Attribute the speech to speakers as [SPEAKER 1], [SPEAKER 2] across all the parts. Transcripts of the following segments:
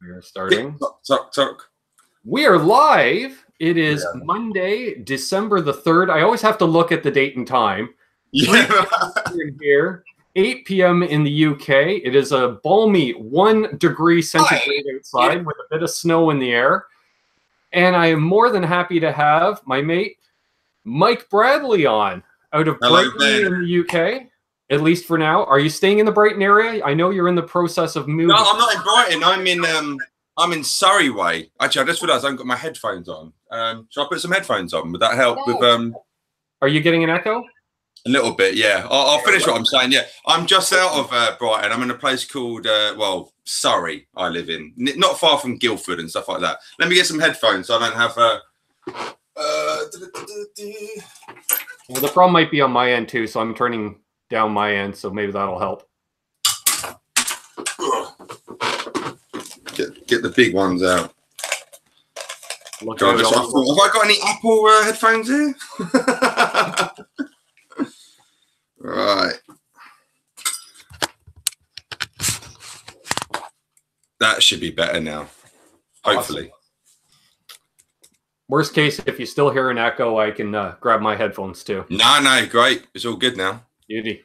[SPEAKER 1] We're starting.
[SPEAKER 2] Tuck.
[SPEAKER 1] We are live. It is Monday, December the 3rd. I always have to look at the date and time.
[SPEAKER 2] Yeah.
[SPEAKER 1] Here, 8 p.m. in the UK. It is a balmy 1 degree centigrade outside with a bit of snow in the air. And I am more than happy to have my mate, Mike Bradley, on out of Brighton in the UK. At least for now. Are you staying in the Brighton area? I know you're in the process of moving.
[SPEAKER 2] No, I'm not in Brighton. I'm in Surrey way. Actually, I just realised I haven't got my headphones on. Shall I put some headphones on? Would that help with
[SPEAKER 1] Are you getting an echo?
[SPEAKER 2] A little bit, yeah. I'll finish what I'm saying. Yeah, I'm just out of Brighton. I'm in a place called Surrey. I live in, not far from Guildford and stuff like that. Let me get some headphones so I don't have.
[SPEAKER 1] Well, the problem might be on my end too, so I'm turning down my end, so maybe that'll help.
[SPEAKER 2] Get the big ones out.
[SPEAKER 1] Have
[SPEAKER 2] I got any Apple headphones here? Right. That should be better now. Hopefully.
[SPEAKER 1] Awesome. Worst case, if you still hear an echo, I can grab my headphones too.
[SPEAKER 2] No, great. It's all good now.
[SPEAKER 1] Beauty.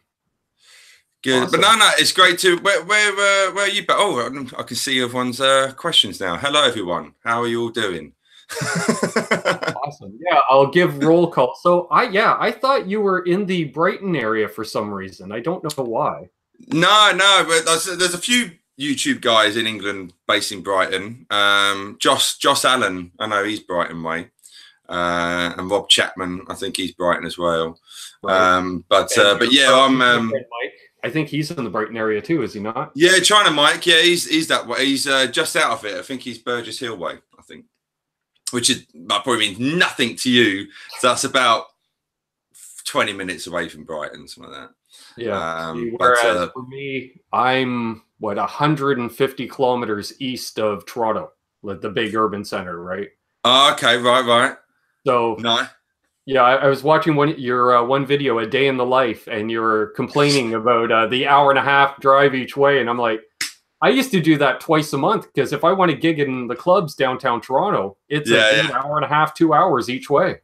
[SPEAKER 2] Good. Awesome. But no, it's great to. Where are you? Oh, I can see everyone's questions now. Hello, everyone. How are you all doing?
[SPEAKER 1] Awesome. Yeah, I'll give roll call. So I thought you were in the Brighton area for some reason. I don't know why.
[SPEAKER 2] No, but there's a few YouTube guys in England based in Brighton. Josh Allen, I know he's Brighton way. And Rob Chapman, I think he's Brighton as well. Right. But yeah, I'm
[SPEAKER 1] Mike. I think he's in the Brighton area too, is he not?
[SPEAKER 2] Yeah, China Mike. Yeah, he's that way. He's just out of it. I think he's Burgess Hill way, I think. Which is probably means nothing to you. So that's about 20 minutes away from Brighton, something like that.
[SPEAKER 1] Yeah. Whereas for me, I'm 150 kilometers east of Toronto, like the big urban center, right?
[SPEAKER 2] Oh, okay, right.
[SPEAKER 1] So
[SPEAKER 2] no.
[SPEAKER 1] Yeah, I was watching your one video, A Day in the Life, and you were complaining about the hour-and-a-half drive each way, and I'm like, I used to do that twice a month because if I want to gig in the clubs downtown Toronto, it's an hour-and-a-half, 2 hours each way.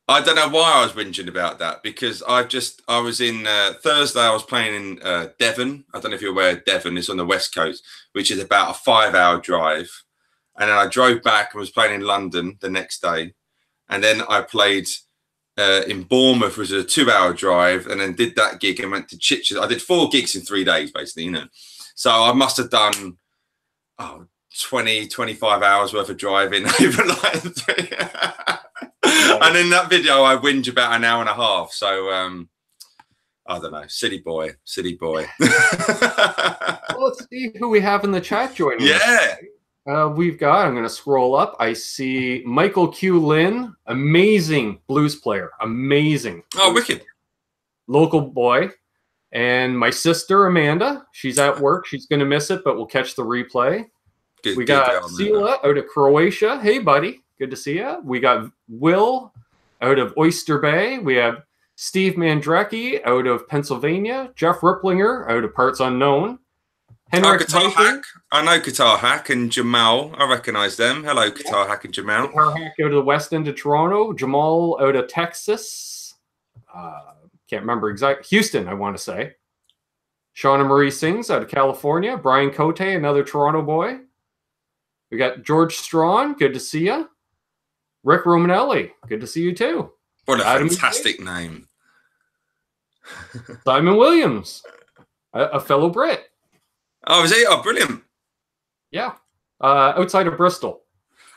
[SPEAKER 2] I don't know why I was whinging about that because I was in Thursday. I was playing in Devon. I don't know if you're aware of Devon. It's on the west coast, which is about a 5-hour drive, and then I drove back and was playing in London the next day, and then I played. In Bournemouth was a 2-hour drive, and then did that gig and went to Chichester. I did 4 gigs in 3 days, basically, So I must have done 20, 25 hours worth of driving overnight. And in that video, I whinge about an hour and a half. So I don't know, silly boy.
[SPEAKER 1] Well, let's see who we have in the chat joining.
[SPEAKER 2] Yeah.
[SPEAKER 1] We've got, I'm going to scroll up. I see Michael Q. Lynn, amazing blues player. Amazing.
[SPEAKER 2] Oh, wicked.
[SPEAKER 1] Local boy. And my sister, Amanda, she's at work. She's going to miss it, but we'll catch the replay. We got Sila out of Croatia. Hey, buddy. Good to see you. We got Will out of Oyster Bay. We have Steve Mandrecki out of Pennsylvania. Jeff Ripplinger out of Parts Unknown.
[SPEAKER 2] Guitar Hack. I know Guitar Hack and Jamal. I recognise them. Hello, Guitar Hack and Jamal.
[SPEAKER 1] Guitar Hack out of the west end of Toronto. Jamal out of Texas. Can't remember exactly. Houston, I want to say. Shauna Marie Sings out of California. Brian Cote, another Toronto boy. We got George Strawn. Good to see you. Rick Romanelli. Good to see you too.
[SPEAKER 2] What a fantastic name.
[SPEAKER 1] Simon Williams, a fellow Brit.
[SPEAKER 2] Oh, is he? Oh, brilliant.
[SPEAKER 1] Yeah. Outside of Bristol.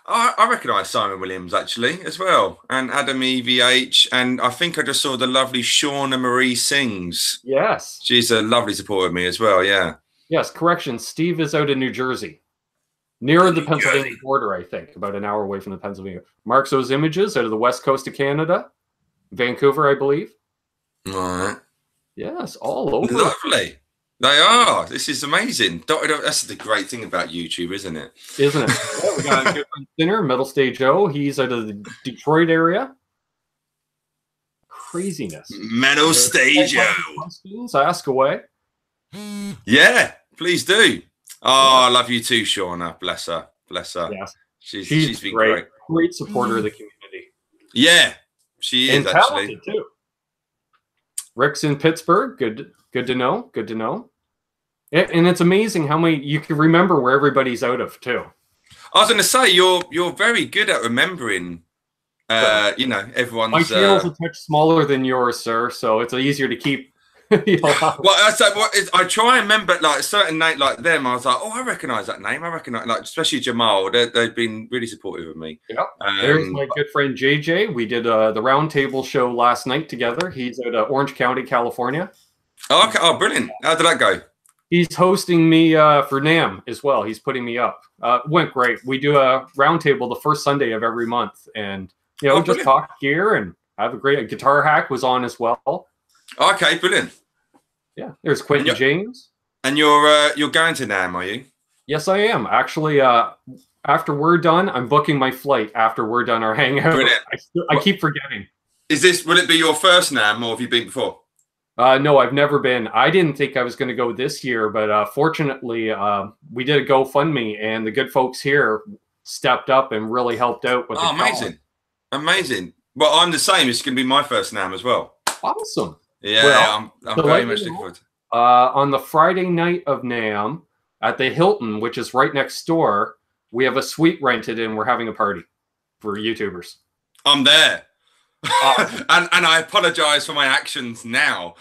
[SPEAKER 2] Oh, I recognise Simon Williams, actually, as well. And Adam EVH. And I think I just saw the lovely Shauna Marie Sings.
[SPEAKER 1] Yes.
[SPEAKER 2] She's a lovely supporter of me as well, yeah.
[SPEAKER 1] Yes, correction. Steve is out in New Jersey. Near the Pennsylvania border, I think. About an hour away from the Pennsylvania. Marks those images out of the west coast of Canada. Vancouver, I believe.
[SPEAKER 2] All right.
[SPEAKER 1] Yes, all over.
[SPEAKER 2] Lovely. They are. This is amazing. That's the great thing about YouTube, isn't it?
[SPEAKER 1] Isn't it? Yeah, we got a good dinner, Metal Stage O. He's out of the Detroit area. Craziness.
[SPEAKER 2] Metal Stage O.
[SPEAKER 1] Questions, ask away.
[SPEAKER 2] Yeah, please do. Oh, I love you too, Shauna. Bless her. Bless her.
[SPEAKER 1] Yes.
[SPEAKER 2] She's been great.
[SPEAKER 1] Great supporter of the community.
[SPEAKER 2] Yeah, she is,
[SPEAKER 1] and talented too. Rick's in Pittsburgh. Good to know. Good to know. And it's amazing how many you can remember where everybody's out of too.
[SPEAKER 2] I was going to say you're very good at remembering. You know, everyone's.
[SPEAKER 1] My channel's a touch smaller than yours, sir, so it's easier to keep.
[SPEAKER 2] Well, I try and remember like certain names like them. I was like, oh, I recognise that name. I recognise, like, especially Jamal. They've been really supportive of me.
[SPEAKER 1] Yeah. There's my good friend JJ. We did the roundtable show last night together. He's out of Orange County, California.
[SPEAKER 2] Oh, okay. Oh, brilliant. How did that go?
[SPEAKER 1] He's hosting me for NAMM as well. He's putting me up. Went great. We do a roundtable the first Sunday of every month, and just talk gear and have a great guitar hack was on as well.
[SPEAKER 2] Okay, brilliant.
[SPEAKER 1] Yeah, there's Quentin James.
[SPEAKER 2] And you're going to NAMM, are you?
[SPEAKER 1] Yes, I am. Actually, after we're done, I'm booking my flight after we're done our hangout.
[SPEAKER 2] Brilliant.
[SPEAKER 1] I keep forgetting.
[SPEAKER 2] Will it be your first NAMM, or have you been before?
[SPEAKER 1] No, I've never been. I didn't think I was going to go this year, but fortunately, we did a GoFundMe, and the good folks here stepped up and really helped out with the
[SPEAKER 2] amazing. Amazing. Well, I'm the same. It's going to be my first NAMM as well.
[SPEAKER 1] Awesome.
[SPEAKER 2] Yeah, well, I'm very much looking forward to it.
[SPEAKER 1] On the Friday night of NAMM at the Hilton, which is right next door, we have a suite rented and we're having a party for YouTubers.
[SPEAKER 2] I'm there. and I apologize for my actions now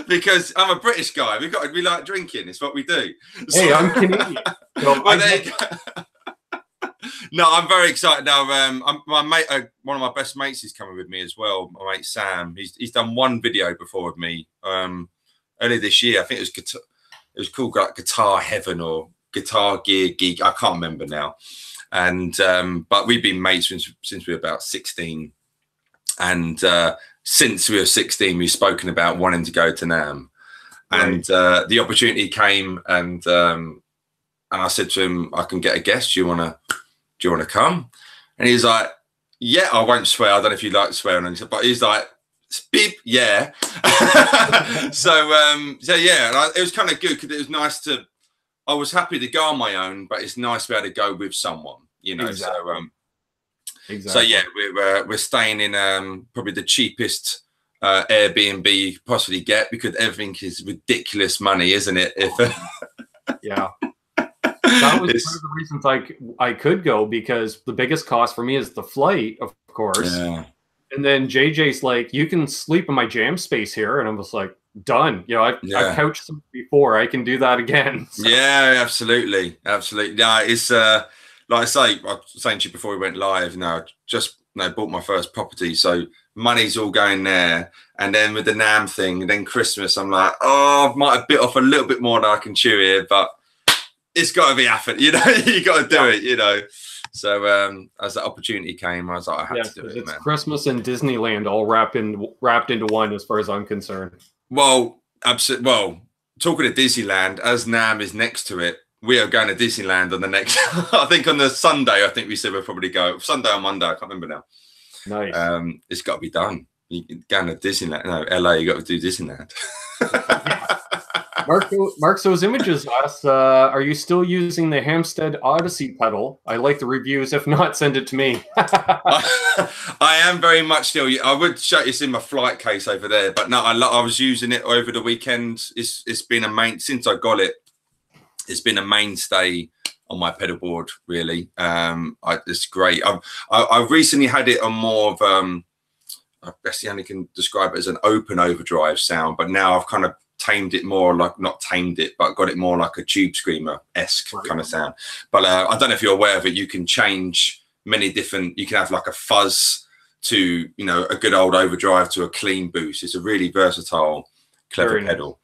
[SPEAKER 2] because I'm a British guy. We like drinking. It's what we do.
[SPEAKER 1] Hey, I'm Canadian. So
[SPEAKER 2] no, I'm very excited now. My mate, one of my best mates, is coming with me as well. My mate Sam. He's done one video before with me earlier this year. I think it was called like Guitar Heaven or Guitar Gear Geek. I can't remember now. And but we've been mates since we were about 16, and since we were 16, we've spoken about wanting to go to NAMM, and the opportunity came, and I said to him, I can get a guest. Do you want to come? And he's like, yeah, I won't swear. I don't know if you like swearing, but he's like, beep, yeah. so yeah, and it was kind of good because it was nice to. I was happy to go on my own, but it's nice to be able to go with someone, Exactly. So yeah, we're staying in probably the cheapest Airbnb you could possibly get because everything is ridiculous money, isn't it?
[SPEAKER 1] Yeah, that was one of the reasons I could go, because the biggest cost for me is the flight, of course. Yeah. And then JJ's like, you can sleep in my jam space here, and I was like, done. I've couched them before. I can do that again. So.
[SPEAKER 2] Yeah, absolutely. Yeah, it's like I say, I was saying to you before we went live. Just bought my first property, so money's all going there. And then with the NAMM thing, and then Christmas, I'm like, I might have bit off a little bit more than I can chew here, but it's got to be happened. You got to do it. So as the opportunity came, I was like, I had to do it.
[SPEAKER 1] It's Christmas and Disneyland all wrapped into one, as far as I'm concerned.
[SPEAKER 2] Well, absolutely. Well, talking of Disneyland, as NAMM is next to it, we are going to Disneyland on the next. I think on the Sunday. I think we said we'll probably go Sunday or Monday. I can't remember now.
[SPEAKER 1] Nice.
[SPEAKER 2] It's got to be done. You going to Disneyland? No, LA. You got to do Disneyland.
[SPEAKER 1] Mark, those images asked, are you still using the Hampstead Odyssey pedal? I like the reviews. If not, send it to me.
[SPEAKER 2] I am very much still. I would show you, it's in my flight case over there, but no, I was using it over the weekend. It's been since I got it. It's been a mainstay on my pedal board, really. It's great. I've recently had it on more of I guess you only can describe it as an open overdrive sound, but now I've kind of tamed it more, like not tamed it, but got it more like a Tube Screamer-esque kind of sound. But I don't know if you're aware of it. You can change many different. You can have like a fuzz to a good old overdrive to a clean boost. It's a really versatile, clever pedal.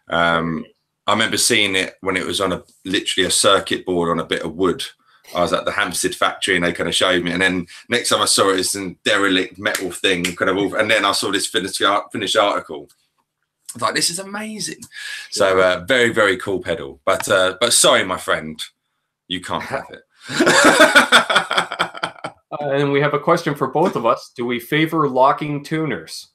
[SPEAKER 2] I remember seeing it when it was on literally a circuit board on a bit of wood. I was at the Hampstead factory and they kind of showed me. And then next time I saw it, it's a derelict metal thing, and then I saw this finished article. I was like, this is amazing. So very, very cool pedal. But sorry, my friend, you can't have it.
[SPEAKER 1] And we have a question for both of us. Do we favor locking tuners?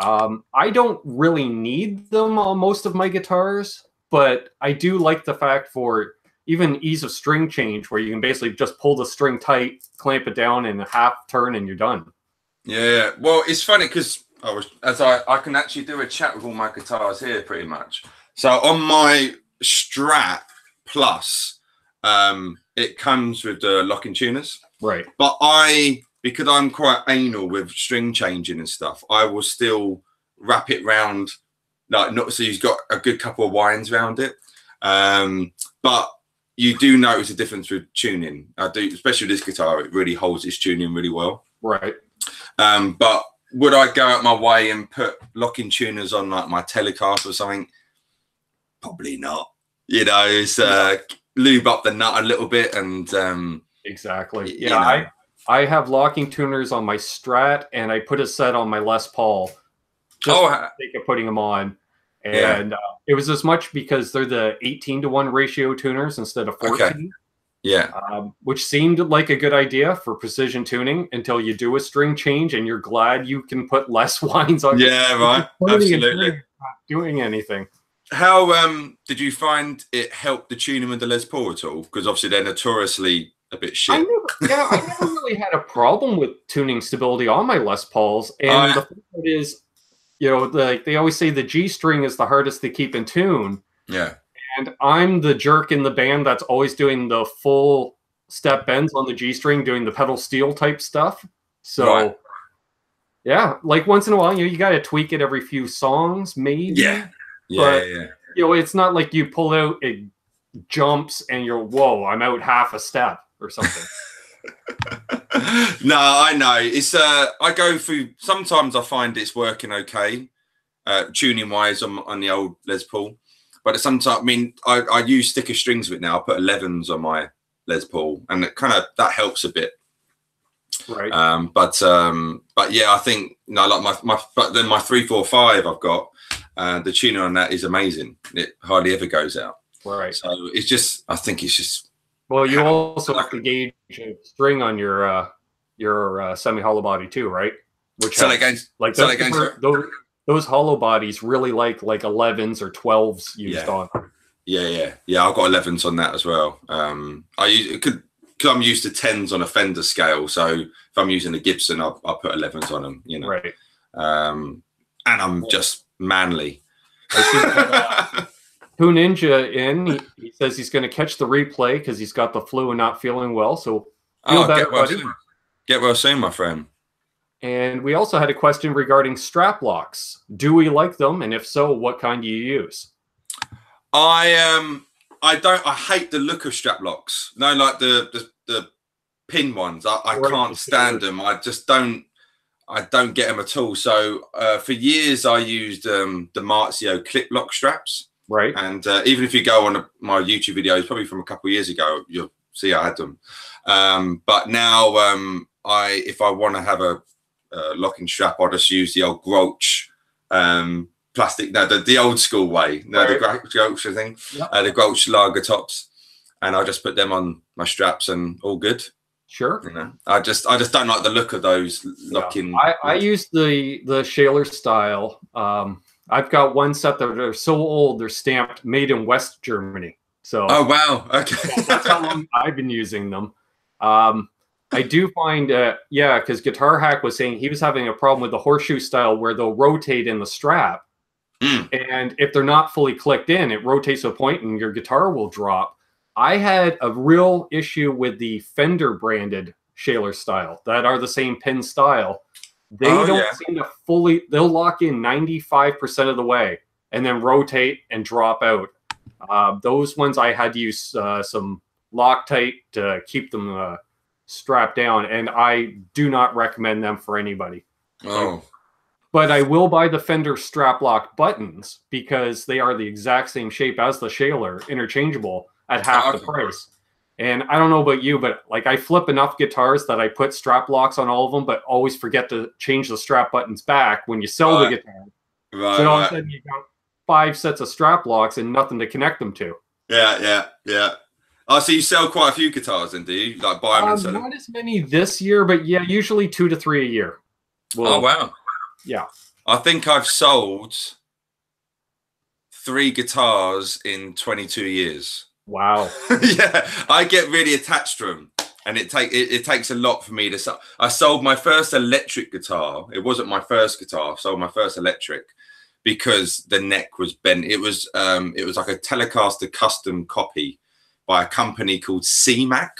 [SPEAKER 1] I don't really need them on most of my guitars. but I do like the fact for even ease of string change, where you can basically just pull the string tight, clamp it down in a half turn, and you're done.
[SPEAKER 2] Yeah. Well, it's funny because I can actually do a chat with all my guitars here pretty much. So on my Strat Plus, it comes with the locking tuners.
[SPEAKER 1] Right.
[SPEAKER 2] But because I'm quite anal with string changing and stuff, I will still wrap it round, like not so you've got a good couple of winds around it. But you do notice a difference with tuning. I do, especially with this guitar, it really holds its tuning really well.
[SPEAKER 1] Right.
[SPEAKER 2] But would I go out my way and put locking tuners on like my Telecaster or something? Probably not. You know, it's lube up the nut a little bit and
[SPEAKER 1] exactly. Yeah, I have locking tuners on my Strat, and I put a set on my Les Paul just for the sake of putting them on. And it was as much because they're the 18-to-1 ratio tuners instead of 14.
[SPEAKER 2] Okay. Yeah.
[SPEAKER 1] Which seemed like a good idea for precision tuning until you do a string change and you're glad you can put less winds on.
[SPEAKER 2] Yeah, right. Absolutely.
[SPEAKER 1] Not doing anything.
[SPEAKER 2] How did you find it helped the tuning with the Les Paul at all? Because obviously they're notoriously a bit shit.
[SPEAKER 1] I never really had a problem with tuning stability on my Les Pauls. And the thing is, you know, they always say the G string is the hardest to keep in tune.
[SPEAKER 2] Yeah.
[SPEAKER 1] And I'm the jerk in the band that's always doing the full step bends on the G string, doing the pedal steel type stuff. So, yeah, like once in a while, you got to tweak it every few songs, maybe.
[SPEAKER 2] Yeah.
[SPEAKER 1] But, you know, it's not like you pull out, it jumps, and you're, whoa, I'm out half a step or something.
[SPEAKER 2] No, I know. It's I go through. Sometimes I find it's working okay, tuning wise on the old Les Paul. But sometimes, I mean, I use thicker strings with it now. I put 11s on my Les Paul, and it that helps a bit.
[SPEAKER 1] Right.
[SPEAKER 2] But yeah, I think like but then my 345 I've got, the tuning on that is amazing. It hardly ever goes out.
[SPEAKER 1] Right.
[SPEAKER 2] So it's just, I think it's just.
[SPEAKER 1] Well, you also have to gauge a string on your semi-hollow body too, right? Which those hollow bodies really like 11s or 12s used on them.
[SPEAKER 2] Yeah. I've got 11s on that as well. Because I'm used to 10s on a Fender scale, so if I'm using a Gibson, I'll put 11s on them. You know,
[SPEAKER 1] right?
[SPEAKER 2] And I'm just manly.
[SPEAKER 1] Who Ninja he says he's going to catch the replay because he's got the flu and not feeling well. So feel better, buddy.
[SPEAKER 2] Get well soon, my friend.
[SPEAKER 1] And we also had a question regarding strap locks. Do we like them? And if so, what kind do you use?
[SPEAKER 2] I hate the look of strap locks. No, like the pin ones. I can't stand them. I don't get them at all. So for years I used the Marzio clip lock straps.
[SPEAKER 1] Right.
[SPEAKER 2] And even if you go on my YouTube videos, probably from a couple of years ago, you'll see I had them. But now if I want to have a locking strap, I'll just use the old Grouch plastic, the old school way, the Grouch thing, the Grouch lager tops, and I'll just put them on my straps and all good.
[SPEAKER 1] Sure.
[SPEAKER 2] You know, I just don't like the look of those locking.
[SPEAKER 1] I use the Shaler style. I've got one set that are so old they're stamped made in West Germany. So
[SPEAKER 2] oh wow, okay.
[SPEAKER 1] So that's how long I've been using them. I do find because Guitar Hack was saying he was having a problem with the horseshoe style where they'll rotate in the strap. And if they're not fully clicked in, it rotates to a point and your guitar will drop. I had a real issue with the Fender branded Shaler style that are the same pin style. They don't seem to they'll lock in 95% of the way and then rotate and drop out. Those ones I had to use some Loctite to keep them strapped down, and I do not recommend them for anybody. But I will buy the Fender strap lock buttons because they are the exact same shape as the Shaler, interchangeable at half the price. And I don't know about you, but like I flip enough guitars that I put strap locks on all of them, but always forget to change the strap buttons back when you sell the guitar. So all of a sudden you got 5 sets of strap locks and nothing to connect them to.
[SPEAKER 2] Yeah. Oh, so you sell quite a few guitars then, do you? Like buy them and sell them?
[SPEAKER 1] Not as many this year, but yeah, usually 2 to 3 a year.
[SPEAKER 2] Well, oh, wow.
[SPEAKER 1] Yeah.
[SPEAKER 2] I think I've sold 3 guitars in 22 years.
[SPEAKER 1] Wow.
[SPEAKER 2] Yeah, I get really attached to them, and it takes a lot for me to. I sold my first electric guitar. It wasn't my first guitar. I sold my first electric because the neck was bent. It was like a Telecaster custom copy by a company called CMAC.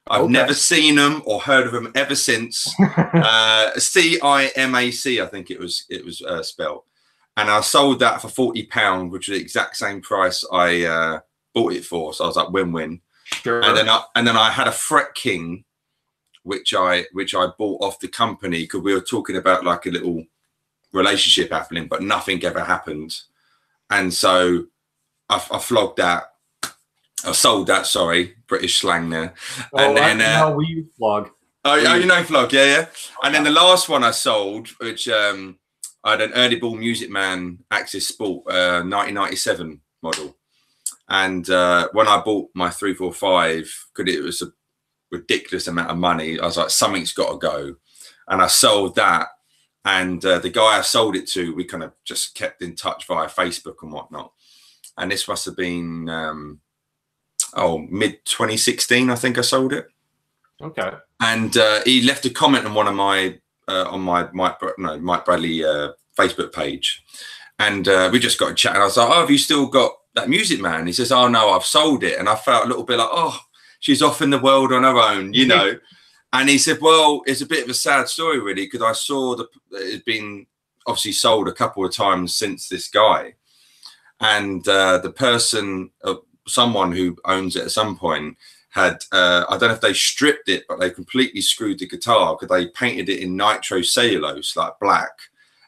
[SPEAKER 2] I've never seen them or heard of them ever since. CIMAC, I think it was spelled. And I sold that for £40, which was the exact same price I bought it for. So I was like, win-win.
[SPEAKER 1] Sure.
[SPEAKER 2] And then I had a Fret King, which I bought off the company because we were talking about like a little relationship happening, but nothing ever happened. And so I flogged that. I sold that, sorry, British slang there.
[SPEAKER 1] And then how we use flog.
[SPEAKER 2] Oh, you know flog, yeah. And then the last one I sold, which I had an Early Ball Music Man Axis Sport 1997 model. And when I bought my 345, because it was a ridiculous amount of money, I was like, something's got to go. And I sold that. And the guy I sold it to, we kind of just kept in touch via Facebook and whatnot. And this must have been, mid 2016, I think I sold it.
[SPEAKER 1] Okay.
[SPEAKER 2] And he left a comment on one of my, Mike Bradley Facebook page. And we just got a chat. And I was like, oh, have you still got that Music Man? He says, oh, no, I've sold it. And I felt a little bit like, oh, she's off in the world on her own, you know. And he said, well, it's a bit of a sad story, really, because I saw that it had been obviously sold a couple of times since this guy. And the person, someone who owns it at some point, had, I don't know if they stripped it, but they completely screwed the guitar because they painted it in nitro cellulose, like black,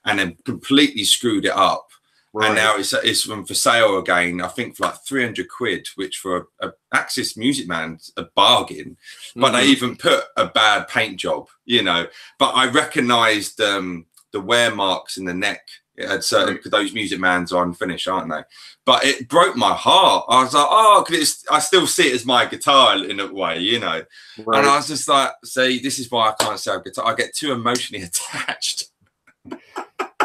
[SPEAKER 2] and then completely screwed it up. Right. And now it's for sale again, I think for like 300 quid, which for a Axis Music Man's a bargain. But they even put a bad paint job, you know. But I recognised the wear marks in the neck. It had certain, because those Music Mans are unfinished, aren't they? But it broke my heart. I was like, oh, because I still see it as my guitar in a way, you know. Right. And I was just like, see, this is why I can't sell guitar. I get too emotionally attached.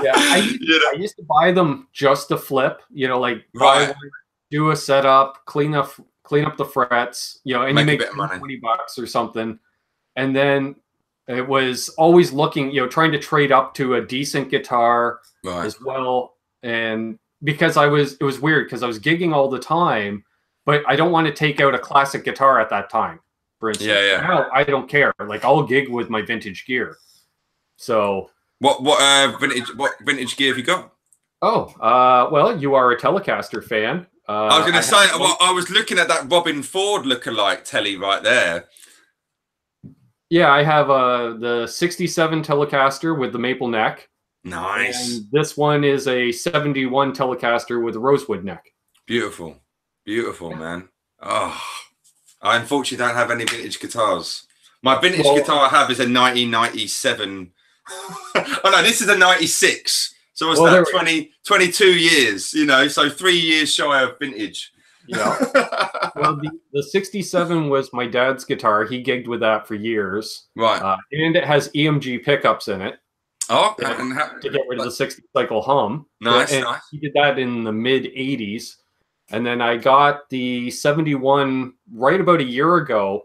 [SPEAKER 1] Yeah, I used to buy them just to flip, you know, like buy one, do a setup, clean up the frets, you know, and you make $20 or something. And then it was always looking, you know, trying to trade up to a decent guitar as well. And because it was weird because I was gigging all the time, but I don't want to take out a classic guitar at that time, for instance. Yeah. Now I don't care. Like I'll gig with my vintage gear. So
[SPEAKER 2] What vintage gear have you got?
[SPEAKER 1] Oh, well, you are a Telecaster fan.
[SPEAKER 2] I was going to say, well, I was looking at that Robin Ford lookalike telly right there.
[SPEAKER 1] Yeah, I have the 67 Telecaster with the maple neck.
[SPEAKER 2] Nice.
[SPEAKER 1] And this one is a 71 Telecaster with a rosewood neck.
[SPEAKER 2] Beautiful. Beautiful, man. Oh, I unfortunately don't have any vintage guitars. My vintage guitar I have is a 1997. Oh no, this is a 96. So what's that? 22 years, you know, so 3 years shy of vintage.
[SPEAKER 1] Yeah. Well, the 67 was my dad's guitar. He gigged with that for years.
[SPEAKER 2] Right.
[SPEAKER 1] And it has EMG pickups in it.
[SPEAKER 2] Oh,
[SPEAKER 1] to get rid of the 60 cycle hum.
[SPEAKER 2] Nice,
[SPEAKER 1] nice. He did that in the mid 80s. And then I got the 71 right about a year ago,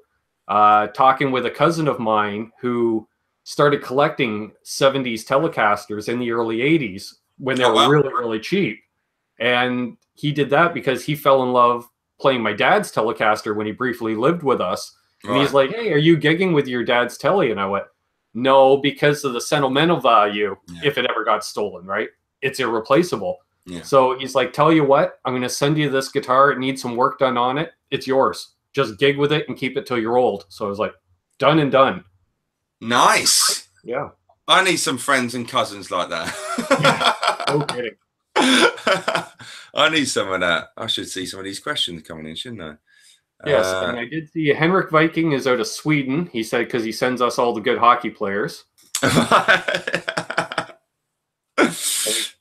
[SPEAKER 1] talking with a cousin of mine who started collecting 70s Telecasters in the early 80s when they were really, really cheap. And he did that because he fell in love playing my dad's Telecaster when he briefly lived with us. And he's like, hey, are you gigging with your dad's Tele? And I went, no, because of the sentimental value, if it ever got stolen, right? It's irreplaceable. Yeah. So he's like, tell you what, I'm going to send you this guitar. It needs some work done on it. It's yours. Just gig with it and keep it till you're old. So I was like, done and done.
[SPEAKER 2] Nice.
[SPEAKER 1] Yeah.
[SPEAKER 2] I need some friends and cousins like that.
[SPEAKER 1] Yeah, no kidding.
[SPEAKER 2] I need some of that. I should see some of these questions coming in, shouldn't I?
[SPEAKER 1] Yes, and I did see Henrik Viking is out of Sweden. He said because he sends us all the good hockey players.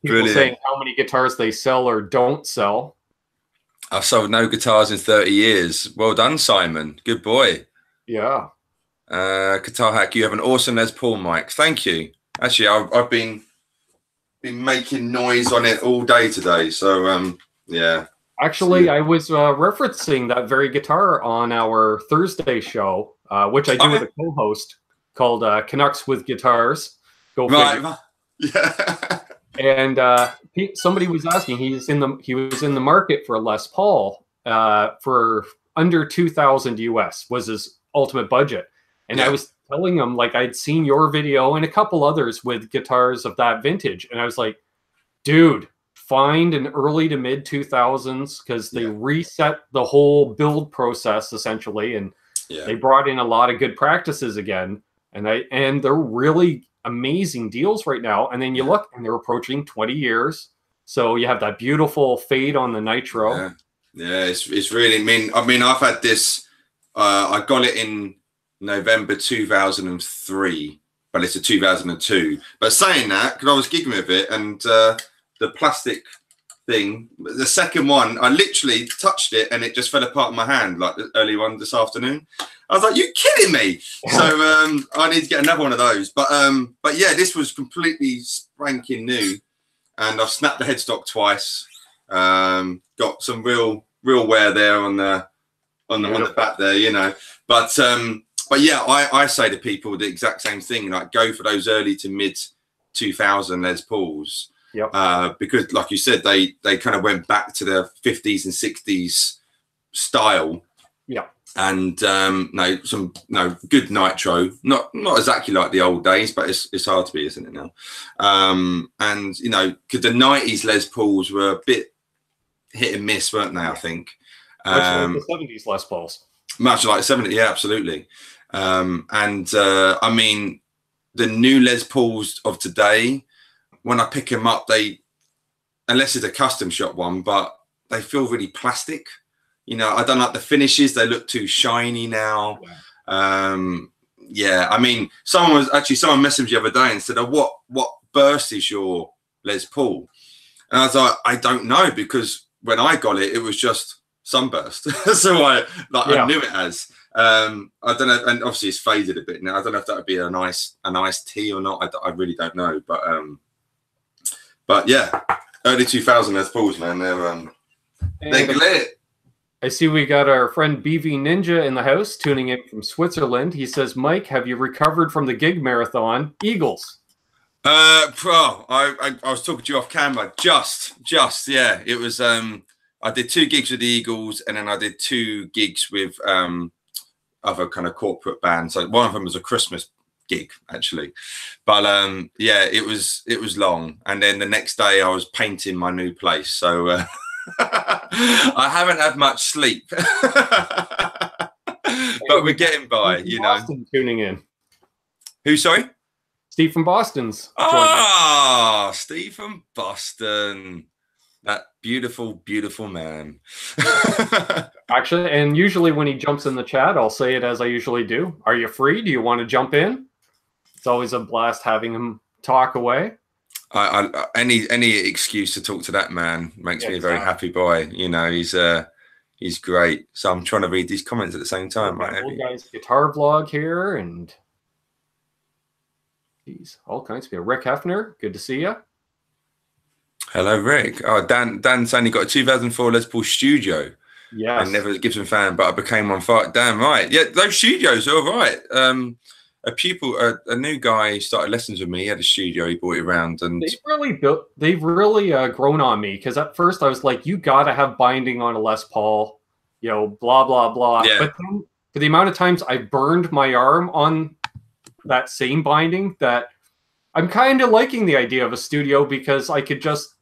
[SPEAKER 1] People saying how many guitars they sell or don't sell.
[SPEAKER 2] I've sold no guitars in 30 years. Well done, Simon. Good boy.
[SPEAKER 1] Yeah.
[SPEAKER 2] Guitar Hack, you have an awesome Les Paul mic. Thank you. Actually, I've been making noise on it all day today. So Yeah.
[SPEAKER 1] Actually, I was referencing that very guitar on our Thursday show, which I do with a co-host called Canucks with Guitars. Go figure.
[SPEAKER 2] Right. Yeah.
[SPEAKER 1] And somebody was asking. He was in the market for a Les Paul for under 2,000 US was his ultimate budget. And I was telling him, like, I'd seen your video and a couple others with guitars of that vintage, and I was like, dude, find an early to mid 2000s, because they reset the whole build process essentially, and they brought in a lot of good practices again, and they're really amazing deals right now. And then you look, and they're approaching 20 years, so you have that beautiful fade on the nitro.
[SPEAKER 2] It's really, I mean I've had this, I got it in November 2003, but it's a 2002. But saying that, because I was gigging with it, and the plastic thing, the second one, I literally touched it and it just fell apart in my hand, like the early one this afternoon. I was like, you kidding me? So I need to get another one of those. But yeah, this was completely spanking new, and I've snapped the headstock twice. Got some real wear there on the back there, you know. But yeah, I say to people the exact same thing, like go for those early to mid 2000 Les Pauls. Because like you said, they kind of went back to the 50s and 60s style. And good nitro, not exactly like the old days, but it's hard to be, isn't it now? And you know, because the 90s Les Pauls were a bit hit and miss, weren't they? I think
[SPEAKER 1] much like the 70s Les Pauls.
[SPEAKER 2] Much like 70s, yeah, absolutely. I mean, the new Les Pauls of today, when I pick them up, unless it's a custom shop one, but they feel really plastic. You know, I don't like the finishes. They look too shiny now. I mean, someone messaged me the other day and said, "Oh, what burst is your Les Paul?" And I was like, I don't know, because when I got it, it was just sunburst. So I knew it as. I don't know, and obviously it's faded a bit now. I don't know if that would be a nice tea or not. I really don't know, but yeah, early 2000 Les Pauls, man, they're lit.
[SPEAKER 1] I see we got our friend BV Ninja in the house tuning in from Switzerland. He says, Mike, have you recovered from the gig marathon? Eagles.
[SPEAKER 2] I was talking to you off camera. Just, yeah. It was, I did 2 gigs with the Eagles, and then I did 2 gigs with other kind of corporate bands. So one of them was a Christmas gig, actually. But yeah, it was long. And then the next day I was painting my new place. So I haven't had much sleep, but we're getting by, you know.
[SPEAKER 1] Boston tuning in.
[SPEAKER 2] Who, sorry?
[SPEAKER 1] Steve from Boston's.
[SPEAKER 2] Steve from Boston. That beautiful, beautiful man.
[SPEAKER 1] Actually, and usually when he jumps in the chat, I'll say it as I usually do. Are you free? Do you want to jump in? It's always a blast having him talk away.
[SPEAKER 2] Any excuse to talk to that man makes me a very happy boy. You know, he's great. So I'm trying to read these comments at the same time. Right,
[SPEAKER 1] old guy's guitar vlog here, and geez, all kinds of people. Rick Hefner, good to see you.
[SPEAKER 2] Hello, Rick. Oh, Dan saying he got a 2004 Les Paul Studio.
[SPEAKER 1] Yeah,
[SPEAKER 2] I never was a Gibson fan, but I became one. Damn right. Yeah, those studios are all right. A new guy started lessons with me. He had a studio. He brought it around, and
[SPEAKER 1] they've really grown on me, because at first I was like, you got to have binding on a Les Paul, you know, blah blah blah.
[SPEAKER 2] Yeah.
[SPEAKER 1] But then, for the amount of times I burned my arm on that same binding, that I'm kind of liking the idea of a studio, because I could just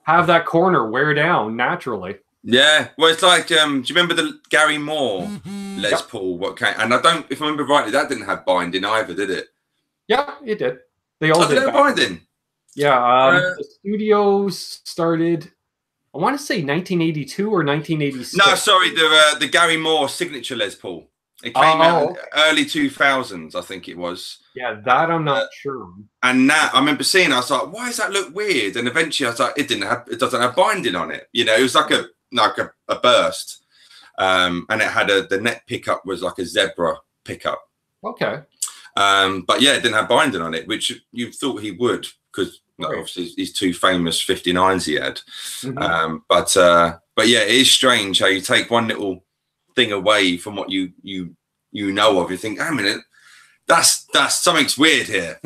[SPEAKER 1] have that corner wear down naturally.
[SPEAKER 2] Yeah, well, it's like, do you remember the Gary Moore Les Paul? And I don't, if I remember rightly, that didn't have binding either, did it?
[SPEAKER 1] Yeah, it did. They all did.
[SPEAKER 2] Binding.
[SPEAKER 1] Yeah, the studios started, I want to say 1982 or 1986.
[SPEAKER 2] No, sorry, the Gary Moore signature Les Paul. It came out early 2000s, I think it was.
[SPEAKER 1] Yeah, that I'm not sure.
[SPEAKER 2] And that I remember seeing, I was like, why does that look weird? And eventually I was like, it doesn't have binding on it. You know, it was like a burst. And it had the neck pickup was like a zebra pickup.
[SPEAKER 1] Okay.
[SPEAKER 2] But yeah, it didn't have binding on it, which you thought he would, because Right. Obviously, his 2 famous 59s he had.
[SPEAKER 1] Mm-hmm.
[SPEAKER 2] But yeah, it is strange how you take one little thing away from what you know of. You think, I mean, that's something's weird here.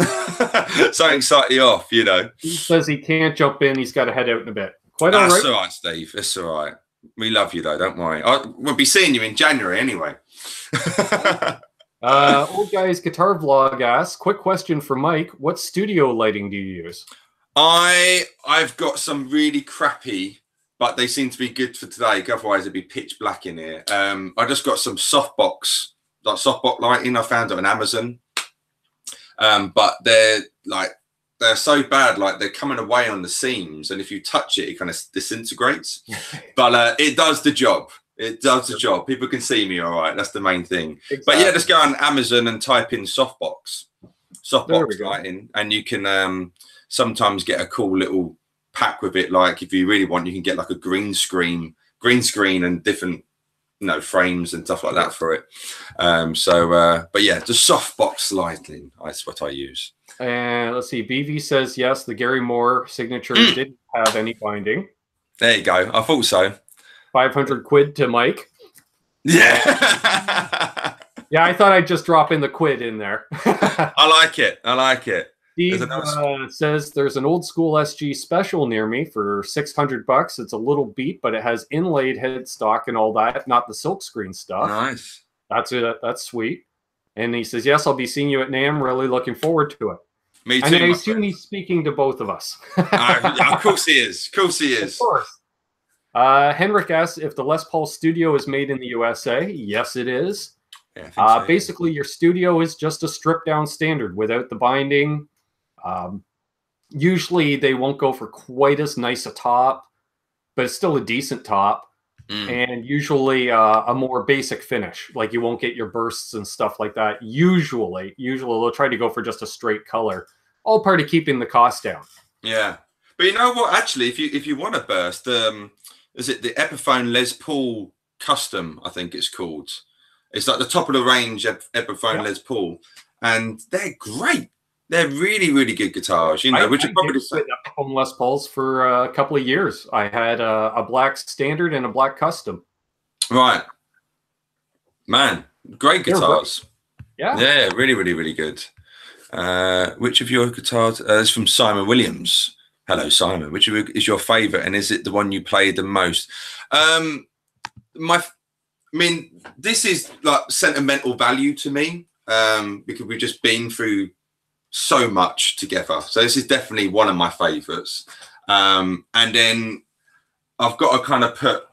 [SPEAKER 2] Something's slightly off, you know.
[SPEAKER 1] He says he can't jump in. He's got to head out in a bit. Quite all right.
[SPEAKER 2] That's all right, Steve. It's all right. We love you, though. Don't worry. We'll be seeing you in January anyway.
[SPEAKER 1] Old Guy's Guitar Vlog asks, quick question for Mike. What studio lighting do you use?
[SPEAKER 2] I've got some really crappy, but they seem to be good for today. Otherwise, it'd be pitch black in here. I just got some softbox lighting. I found it on Amazon. But they're so bad, like they're coming away on the seams, and if you touch it, it kind of disintegrates. But it does the job. It does the job. People can see me all right. That's the main thing. Exactly. But yeah, just go on Amazon and type in softbox lighting, and you can sometimes get a cool little pack with it. Like if you really want, you can get like a green screen and different, you know, frames and stuff like that for it. But yeah, the softbox lighting is what I use.
[SPEAKER 1] And let's see, BV says yes, the Gary Moore signature didn't have any binding.
[SPEAKER 2] There you go. I thought so.
[SPEAKER 1] 500 quid to Mike.
[SPEAKER 2] Yeah.
[SPEAKER 1] Yeah, I thought I'd just drop in the quid in there.
[SPEAKER 2] I like it.
[SPEAKER 1] Steve says there's an old school SG special near me for $600. It's a little beat, but it has inlaid headstock and all that, not the silkscreen stuff.
[SPEAKER 2] Nice.
[SPEAKER 1] That's it. That's sweet. And he says, yes, I'll be seeing you at NAMM. Really looking forward to it.
[SPEAKER 2] Me too.
[SPEAKER 1] And I assume he's speaking to both of us.
[SPEAKER 2] Of course he is. Of course he is.
[SPEAKER 1] Of course. Henrik asks if the Les Paul Studio is made in the USA. Yes, it is. Yeah, so. Basically, your Studio is just a stripped down standard without the binding. Usually, they won't go for quite as nice a top, but it's still a decent top. And usually a more basic finish. Like you won't get your bursts and stuff like that. Usually they'll try to go for just a straight color. All part of keeping the cost down.
[SPEAKER 2] Yeah. But you know what? Actually, if you want a burst, is it the Epiphone Les Paul Custom, I think it's called. It's like the top of the range Epiphone Les Paul. And they're great. They're really, really good guitars, you know, which are probably
[SPEAKER 1] from Les Pauls for a couple of years. I had a black standard and a black custom.
[SPEAKER 2] Right. Man, great guitars.
[SPEAKER 1] Yeah.
[SPEAKER 2] Yeah, really, really, really good. Which of your guitars? It's from Simon Williams. Hello, Simon. Which is your favorite, and is it the one you play the most? I mean, this is like sentimental value to me because we've just been through so much together. So this is definitely one of my favorites. And then I've got to kind of put,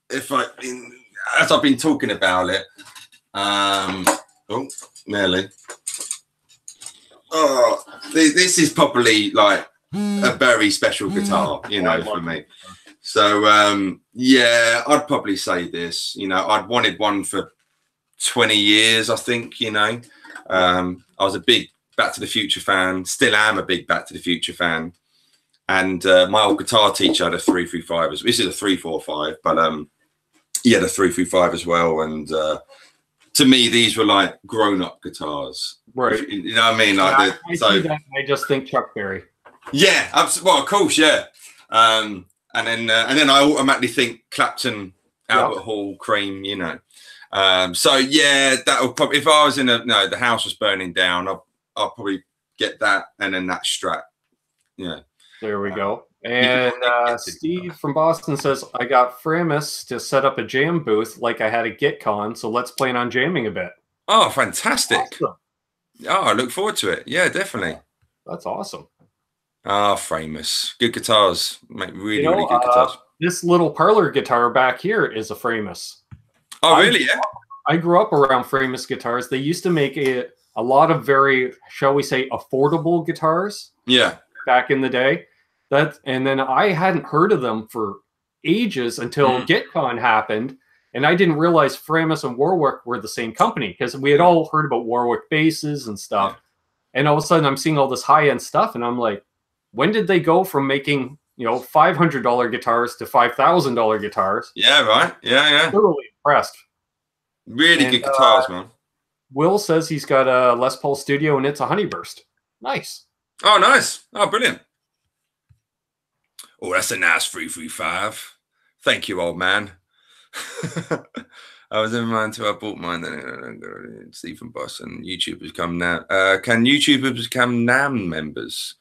[SPEAKER 2] as I've been talking about it, oh, nearly. Oh, this is probably like a very special guitar, you know, for me. So, yeah, I'd probably say this, you know, I'd wanted one for 20 years, I think, you know. I was a big Back to the Future fan, still am a big Back to the Future fan. And my old guitar teacher had a 335. This is a 345, but he had a 335 as well. And to me, these were like grown-up guitars.
[SPEAKER 1] Right.
[SPEAKER 2] You know what I mean? Like
[SPEAKER 1] I see that, I just think Chuck Berry.
[SPEAKER 2] Yeah, well, of course, yeah. And then I automatically think Clapton, Albert Hall, Cream, you know. So yeah, that would probably, if I was in the house was burning down, I'll probably get that and then that Strat. Yeah.
[SPEAKER 1] There we go. And Steve from Boston says, I got Framus to set up a jam booth like I had a GitCon, so let's plan on jamming a bit.
[SPEAKER 2] Oh, fantastic.
[SPEAKER 1] Awesome.
[SPEAKER 2] Oh, I look forward to it. Yeah, definitely.
[SPEAKER 1] That's awesome.
[SPEAKER 2] Ah, Framus. Good guitars. Make really, really good guitars.
[SPEAKER 1] This little parlor guitar back here is a Framus.
[SPEAKER 2] Oh, really? Yeah.
[SPEAKER 1] I grew up around Framus guitars. They used to make a lot of very, shall we say, affordable guitars.
[SPEAKER 2] Yeah.
[SPEAKER 1] Back in the day. And then I hadn't heard of them for ages until GitCon happened. And I didn't realize Framus and Warwick were the same company because we had all heard about Warwick basses and stuff. Yeah. And all of a sudden I'm seeing all this high-end stuff. And I'm like, when did they go from making, you know, $500 guitars to $5,000 guitars?
[SPEAKER 2] Yeah, right. Yeah.
[SPEAKER 1] Totally impressed.
[SPEAKER 2] Really good guitars, man.
[SPEAKER 1] Will says he's got a Les Paul Studio and it's a Honeyburst. Nice.
[SPEAKER 2] Oh, nice. Oh, brilliant. Oh, that's a nice 335. Thank you, old man. I was in mine until I bought mine. Then Stephen Boss and YouTubers come now. Can YouTubers become NAM members?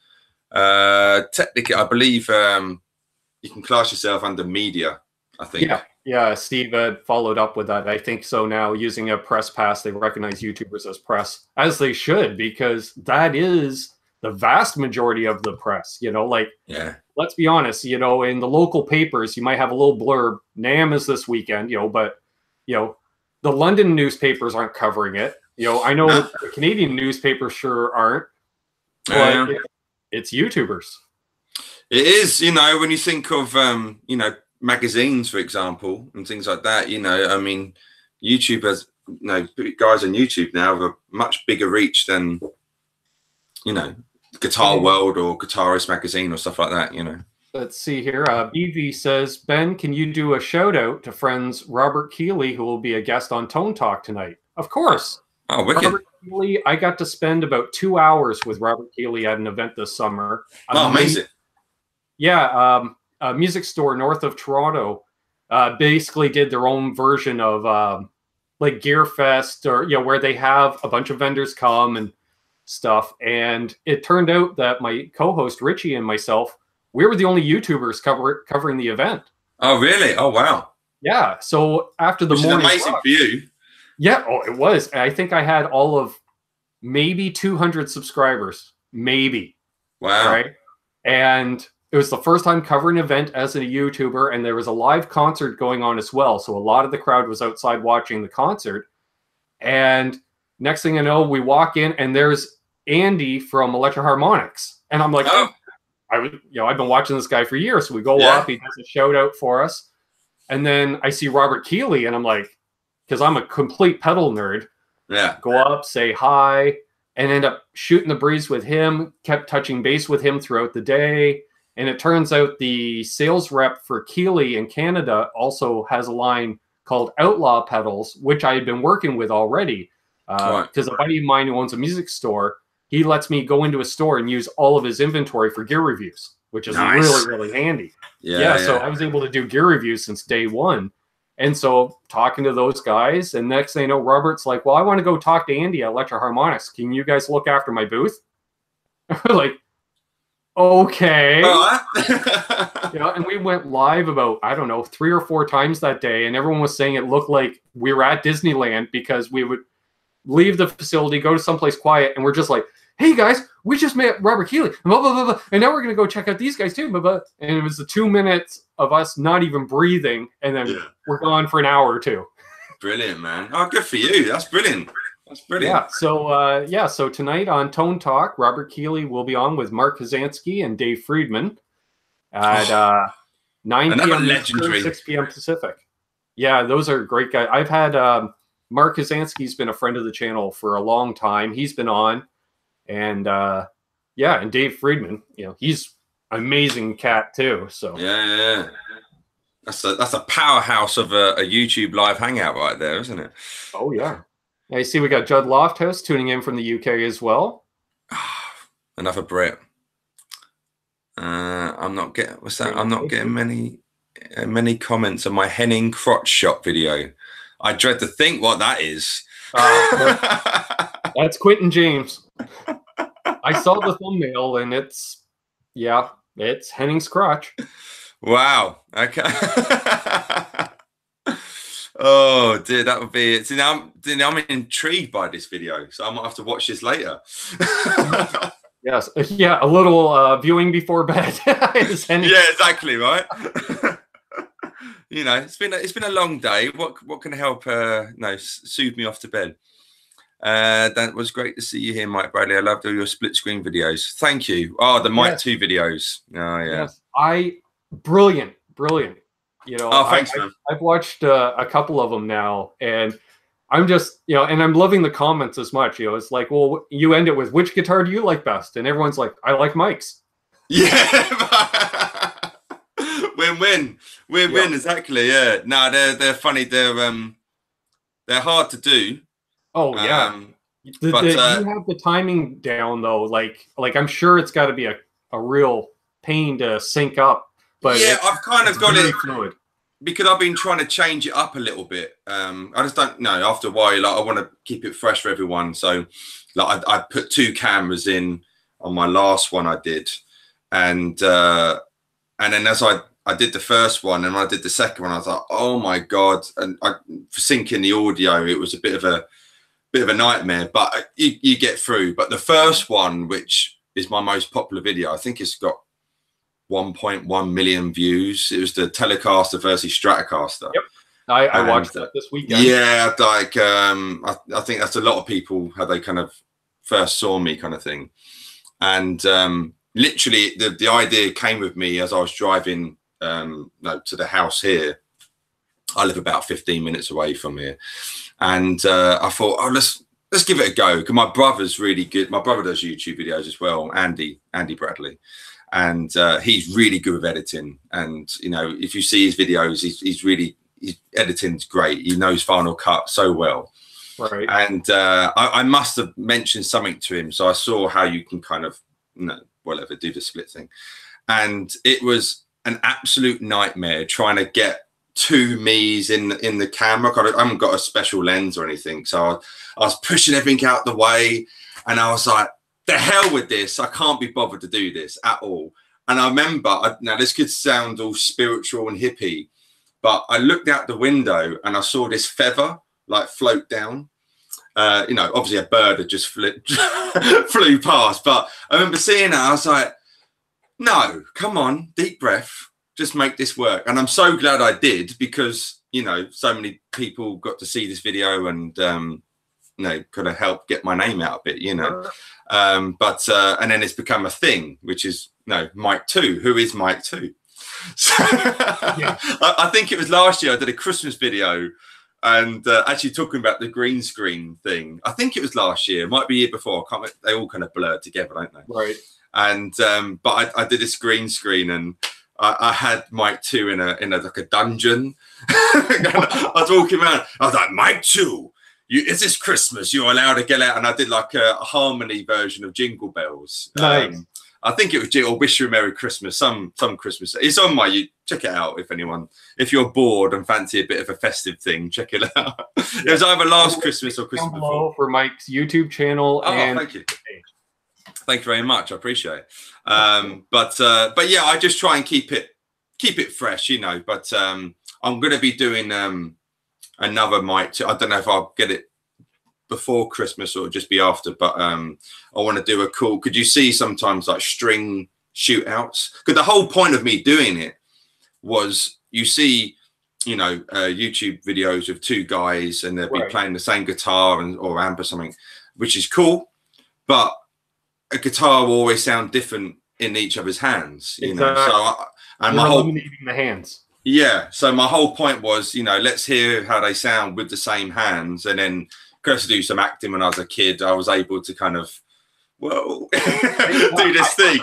[SPEAKER 2] Technically, I believe you can class yourself under media. I think.
[SPEAKER 1] Yeah. Steve had followed up with that. I think so. Now using a press pass, they recognize YouTubers as press, as they should, because that is the vast majority of the press. You know, like let's be honest. You know, in the local papers, you might have a little blurb. NAM is this weekend. You know, but you know, the London newspapers aren't covering it. You know, I know the Canadian newspapers sure aren't, but it's YouTubers.
[SPEAKER 2] It is, you know, when you think of, you know, magazines, for example, and things like that, you know, I mean, YouTube has, you know, guys on YouTube now have a much bigger reach than, you know, Guitar World or Guitarist Magazine or stuff like that, you know.
[SPEAKER 1] Let's see here. BV says, Ben, can you do a shout out to friends Robert Keeley, who will be a guest on Tone Talk tonight? Of course.
[SPEAKER 2] Oh, wicked.
[SPEAKER 1] Robert Keeley, I got to spend about 2 hours with Robert Keeley at an event this summer.
[SPEAKER 2] Oh, amazing.
[SPEAKER 1] Yeah, a music store north of Toronto basically did their own version of like Gear Fest, or you know, where they have a bunch of vendors come and stuff. And it turned out that my co-host Richie and myself, we were the only YouTubers covering the event.
[SPEAKER 2] Oh, really? Oh, wow.
[SPEAKER 1] Yeah. So after the morning,
[SPEAKER 2] amazing for you.
[SPEAKER 1] Yeah. Oh, it was. I think I had all of maybe 200 subscribers, maybe.
[SPEAKER 2] Wow.
[SPEAKER 1] Right. And it was the first time covering an event as a YouTuber, and there was a live concert going on as well. So a lot of the crowd was outside watching the concert. And next thing I know, we walk in, and there's Andy from Electro Harmonics, and I'm like, I've been watching this guy for years. So we go up, he does a shout out for us, and then I see Robert Keeley, and I'm like, because I'm a complete pedal nerd, go up, say hi, and end up shooting the breeze with him. Kept touching base with him throughout the day. And it turns out the sales rep for Keeley in Canada also has a line called Outlaw Pedals, which I had been working with already. Because a buddy of mine who owns a music store, he lets me go into a store and use all of his inventory for gear reviews, which is really, really handy. So I was able to do gear reviews since day one. And so talking to those guys, and next thing I know, Robert's like, well, I want to go talk to Andy at Electro Harmonics. Can you guys look after my booth? We're like, okay. And we went live about, I don't know, 3 or 4 times that day, and everyone was saying it looked like we were at Disneyland, because we would leave the facility, go to someplace quiet, and we're just like, hey guys, we just met Robert Keeley, blah, blah, blah, blah, and now we're going to go check out these guys too, blah, blah. And it was the 2 minutes of us not even breathing, and then we're gone for an hour or two.
[SPEAKER 2] Brilliant, man. Oh, good for you. That's brilliant. That's brilliant.
[SPEAKER 1] Yeah. So tonight on Tone Talk, Robert Keeley will be on with Mark Kazansky and Dave Friedman at 9 p.m. Eastern, 6 p.m. Pacific. Yeah, those are great guys. I've had Mark Kazansky's been a friend of the channel for a long time. He's been on, and and Dave Friedman, you know, he's an amazing cat too. So
[SPEAKER 2] yeah. That's a powerhouse of a YouTube live hangout right there, isn't it?
[SPEAKER 1] Oh yeah. I see we got Judd Lofthouse tuning in from the UK as well.
[SPEAKER 2] Another Brit. I'm not getting I'm not getting many comments on my Henning crotch shot video. I dread to think what that is.
[SPEAKER 1] That's Quentin James. I saw the thumbnail, and it's Henning's crotch.
[SPEAKER 2] Wow. Okay. Oh dear, that would be it. See, now I'm intrigued by this video, so I might have to watch this later.
[SPEAKER 1] Yes, yeah, a little viewing before bed.
[SPEAKER 2] Yeah, exactly, right. You know, it's been a long day. What can help? Soothe me off to bed. That was great to see you here, Mike Bradley. I loved all your split screen videos. Thank you. Oh, the Mike 2 videos. Oh yeah. Yes.
[SPEAKER 1] Brilliant. You know,
[SPEAKER 2] thanks, man.
[SPEAKER 1] I've watched a couple of them now, and I'm just, you know, and I'm loving the comments as much. You know, it's like, well, you end it with, which guitar do you like best? And everyone's like, I like Mike's.
[SPEAKER 2] Yeah. Win-win, exactly. Yeah. No, they're funny. They're hard to do.
[SPEAKER 1] Oh yeah. You have the timing down though. Like I'm sure it's got to be a real pain to sync up but
[SPEAKER 2] yeah, I've kind of got it
[SPEAKER 1] fluid.
[SPEAKER 2] Because I've been trying to change it up a little bit. I just don't know. After a while, like I want to keep it fresh for everyone. So, like I put 2 cameras in on my last one I did, and then as I did the first one, and when I did the second one, I was like, oh my god! And for syncing the audio, it was a bit of a nightmare. But you get through. But the first one, which is my most popular video, I think it's got 1.1 million views. It was the Telecaster versus Stratocaster.
[SPEAKER 1] Yep, I watched that this weekend.
[SPEAKER 2] Yeah, like I think that's a lot of people how they kind of first saw me, kind of thing. And literally, the idea came with me as I was driving to the house here. I live about 15 minutes away from here, and I thought, oh, let's give it a go. Because my brother's really good. My brother does YouTube videos as well, Andy Bradley. And he's really good with editing, and you know, if you see his videos, his editing's great. He knows Final Cut so well, right? And I must have mentioned something to him, so I saw how you can kind of, you know, whatever, do the split thing, and it was an absolute nightmare trying to get 2 me's in the camera. I haven't got a special lens or anything, so I was pushing everything out the way, and I was like, the hell with this, I can't be bothered to do this at all. And I remember, now this could sound all spiritual and hippie, but I looked out the window and I saw this feather like float down. You know, obviously a bird had just flew past, but I remember seeing it, I was like, no, come on, deep breath, just make this work. And I'm so glad I did, because, you know, so many people got to see this video and, you know, could have helped get my name out a bit, you know. And then it's become a thing, which is, no, Mike 2. Who is Mike 2? So yeah. I think it was last year I did a Christmas video, and actually talking about the green screen thing. I think it was last year, it might be year before. I can't remember. They all kind of blurred together, don't they? Right. And but I did this green screen, and I had Mike 2 in a like a dungeon. I was walking around. I was like, Mike 2. It's this Christmas, you're allowed to get out. And I did like a harmony version of Jingle Bells. Nice. I think it was or Wish You a Merry Christmas, some Christmas. It's on my YouTube. Check it out if you're bored and fancy a bit of a festive thing, check it out. It was either last Christmas or Christmas before. For Mike's YouTube channel. Oh, and thank you. Thank you very much. I appreciate it. But yeah, I just try and keep it fresh, you know. But I'm going to be doing another mic. I don't know if I'll get it before Christmas or just be after, but I want to do a cool, could you see sometimes like string shootouts? Because the whole point of me doing it was, you see, you know, YouTube videos of 2 guys and they'll be playing the same guitar or amp or something, which is cool, but a guitar will always sound different in each other's hands, you know. So and my whole eliminating the hands. Yeah, so my whole point was, you know, let's hear how they sound with the same hands. And then, because to do some acting when I was a kid, I was able to kind of, well, do this thing.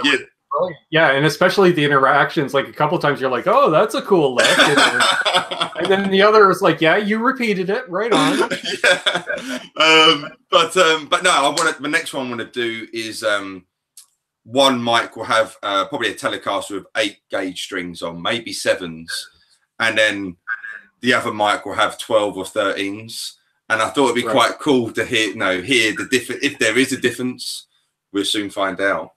[SPEAKER 2] Yeah, and especially the interactions, like a couple of times you're like, oh, that's a cool lick. And then the other is like, yeah, you repeated it, right on. Yeah. But no, I want to, the next one I want to do is one mic will have probably a Telecaster with 8 gauge strings on, maybe 7s, and then the other mic will have 12 or 13s. And I thought it'd be quite cool to hear the difference. If there is a difference, we'll soon find out.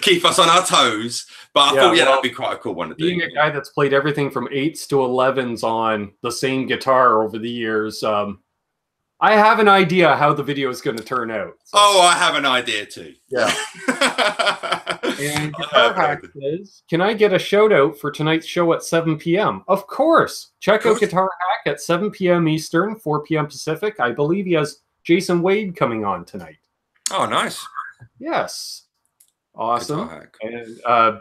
[SPEAKER 2] Keep us on our toes. But I thought, that'd be quite a cool one to do. Being a guy that's played everything from 8s to 11s on the same guitar over the years, I have an idea how the video is going to turn out. So. Oh, I have an idea too. Yeah. And Guitar Hack says, can I get a shout out for tonight's show at 7 p.m.? Of course. Check out Guitar Hack at 7 p.m. Eastern, 4 p.m. Pacific. I believe he has Jason Wade coming on tonight. Oh, nice. Yes. Awesome. And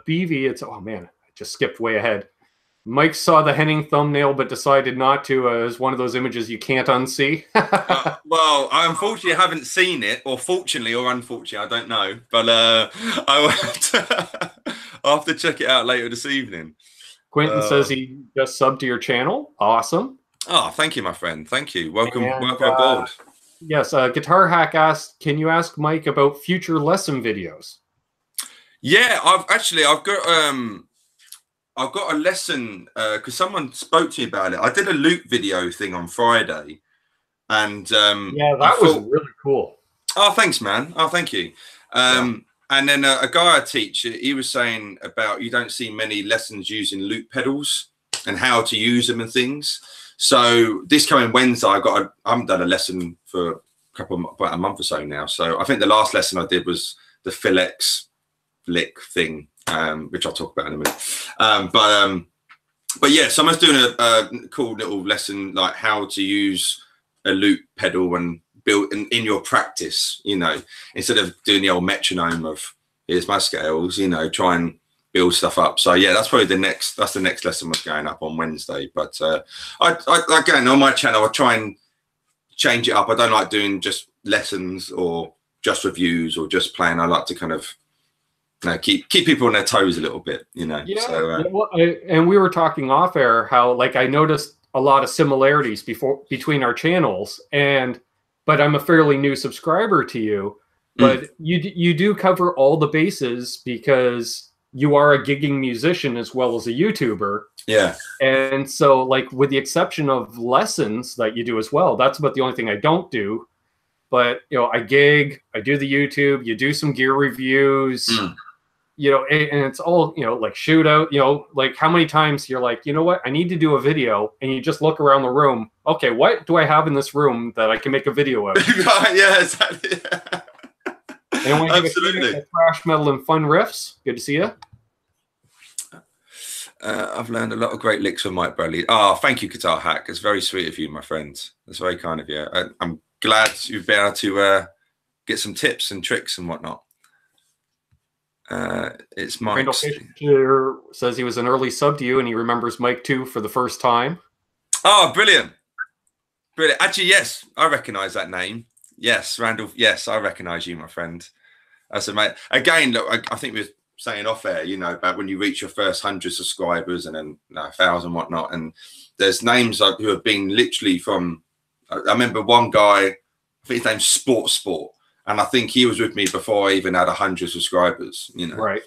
[SPEAKER 2] BV, it's, oh man, I just skipped way ahead. Mike saw the Henning thumbnail but decided not to, as one of those images you can't unsee. Well, I unfortunately haven't seen it, or fortunately or unfortunately, I don't know. But I'll have to check it out later this evening. Quentin says he just subbed to your channel. Awesome. Oh, thank you, my friend. Thank you. Welcome aboard. Yes, Guitar Hack asked, can you ask Mike about future lesson videos? Yeah, I've got a lesson because someone spoke to me about it. I did a loop video thing on Friday, and
[SPEAKER 1] Yeah,
[SPEAKER 2] I
[SPEAKER 1] that was
[SPEAKER 2] thought,
[SPEAKER 1] really cool.
[SPEAKER 2] oh, thanks, man. Oh, thank you. And then a guy I teach, he was saying about you don't see many lessons using loop pedals and how to use them and things. So this coming Wednesday, I haven't done a lesson for about a month or so now. So I think the last lesson I did was the Philex lick thing, which I'll talk about in a minute. But yeah, someone's doing a cool little lesson, like how to use a loop pedal and build in your practice, you know, instead of doing the old metronome of here's my scales, you know, try and build stuff up. So yeah, that's probably the next lesson was going up on Wednesday. But I again, on my channel, I try and change it up. I don't like doing just lessons or just reviews or just playing. I like to kind of keep people on their toes a little bit, you know.
[SPEAKER 1] Yeah,
[SPEAKER 2] so,
[SPEAKER 1] well, and we were talking off air how like I noticed a lot of similarities between our channels, but I'm a fairly new subscriber to you, but you do cover all the bases because you are a gigging musician as well as a YouTuber.
[SPEAKER 2] Yeah.
[SPEAKER 1] And so like with the exception of lessons that you do as well, that's about the only thing I don't do. But you know, I gig, I do the YouTube, you do some gear reviews. You know, and it's all, you know, like shootout, you know, like how many times you're like, you know what, I need to do a video, and you just look around the room. Okay, what do I have in this room that I can make a video of?
[SPEAKER 2] Yeah, exactly.
[SPEAKER 1] And when absolutely. Thrash metal and fun riffs. Good to see you.
[SPEAKER 2] I've learned a lot of great licks from Mike Bradley. Oh, thank you, Guitar Hack. It's very sweet of you, my friend. That's very kind of you. I'm glad you've been able to get some tips and tricks and whatnot. It's Mike.
[SPEAKER 1] Randall Fisher says he was an early sub to you and he remembers Mike too for the first time.
[SPEAKER 2] Oh, brilliant. Brilliant. Actually, yes, I recognize that name. Yes, Randall. Yes, I recognize you, my friend. That's amazing. Again, look, I think we were saying off air, you know, about when you reach your first 100 subscribers and then 1,000 whatnot. And there's names like who have been literally from, I remember one guy, I think his name's Sport. And I think he was with me before I even had 100 subscribers, you know.
[SPEAKER 1] Right.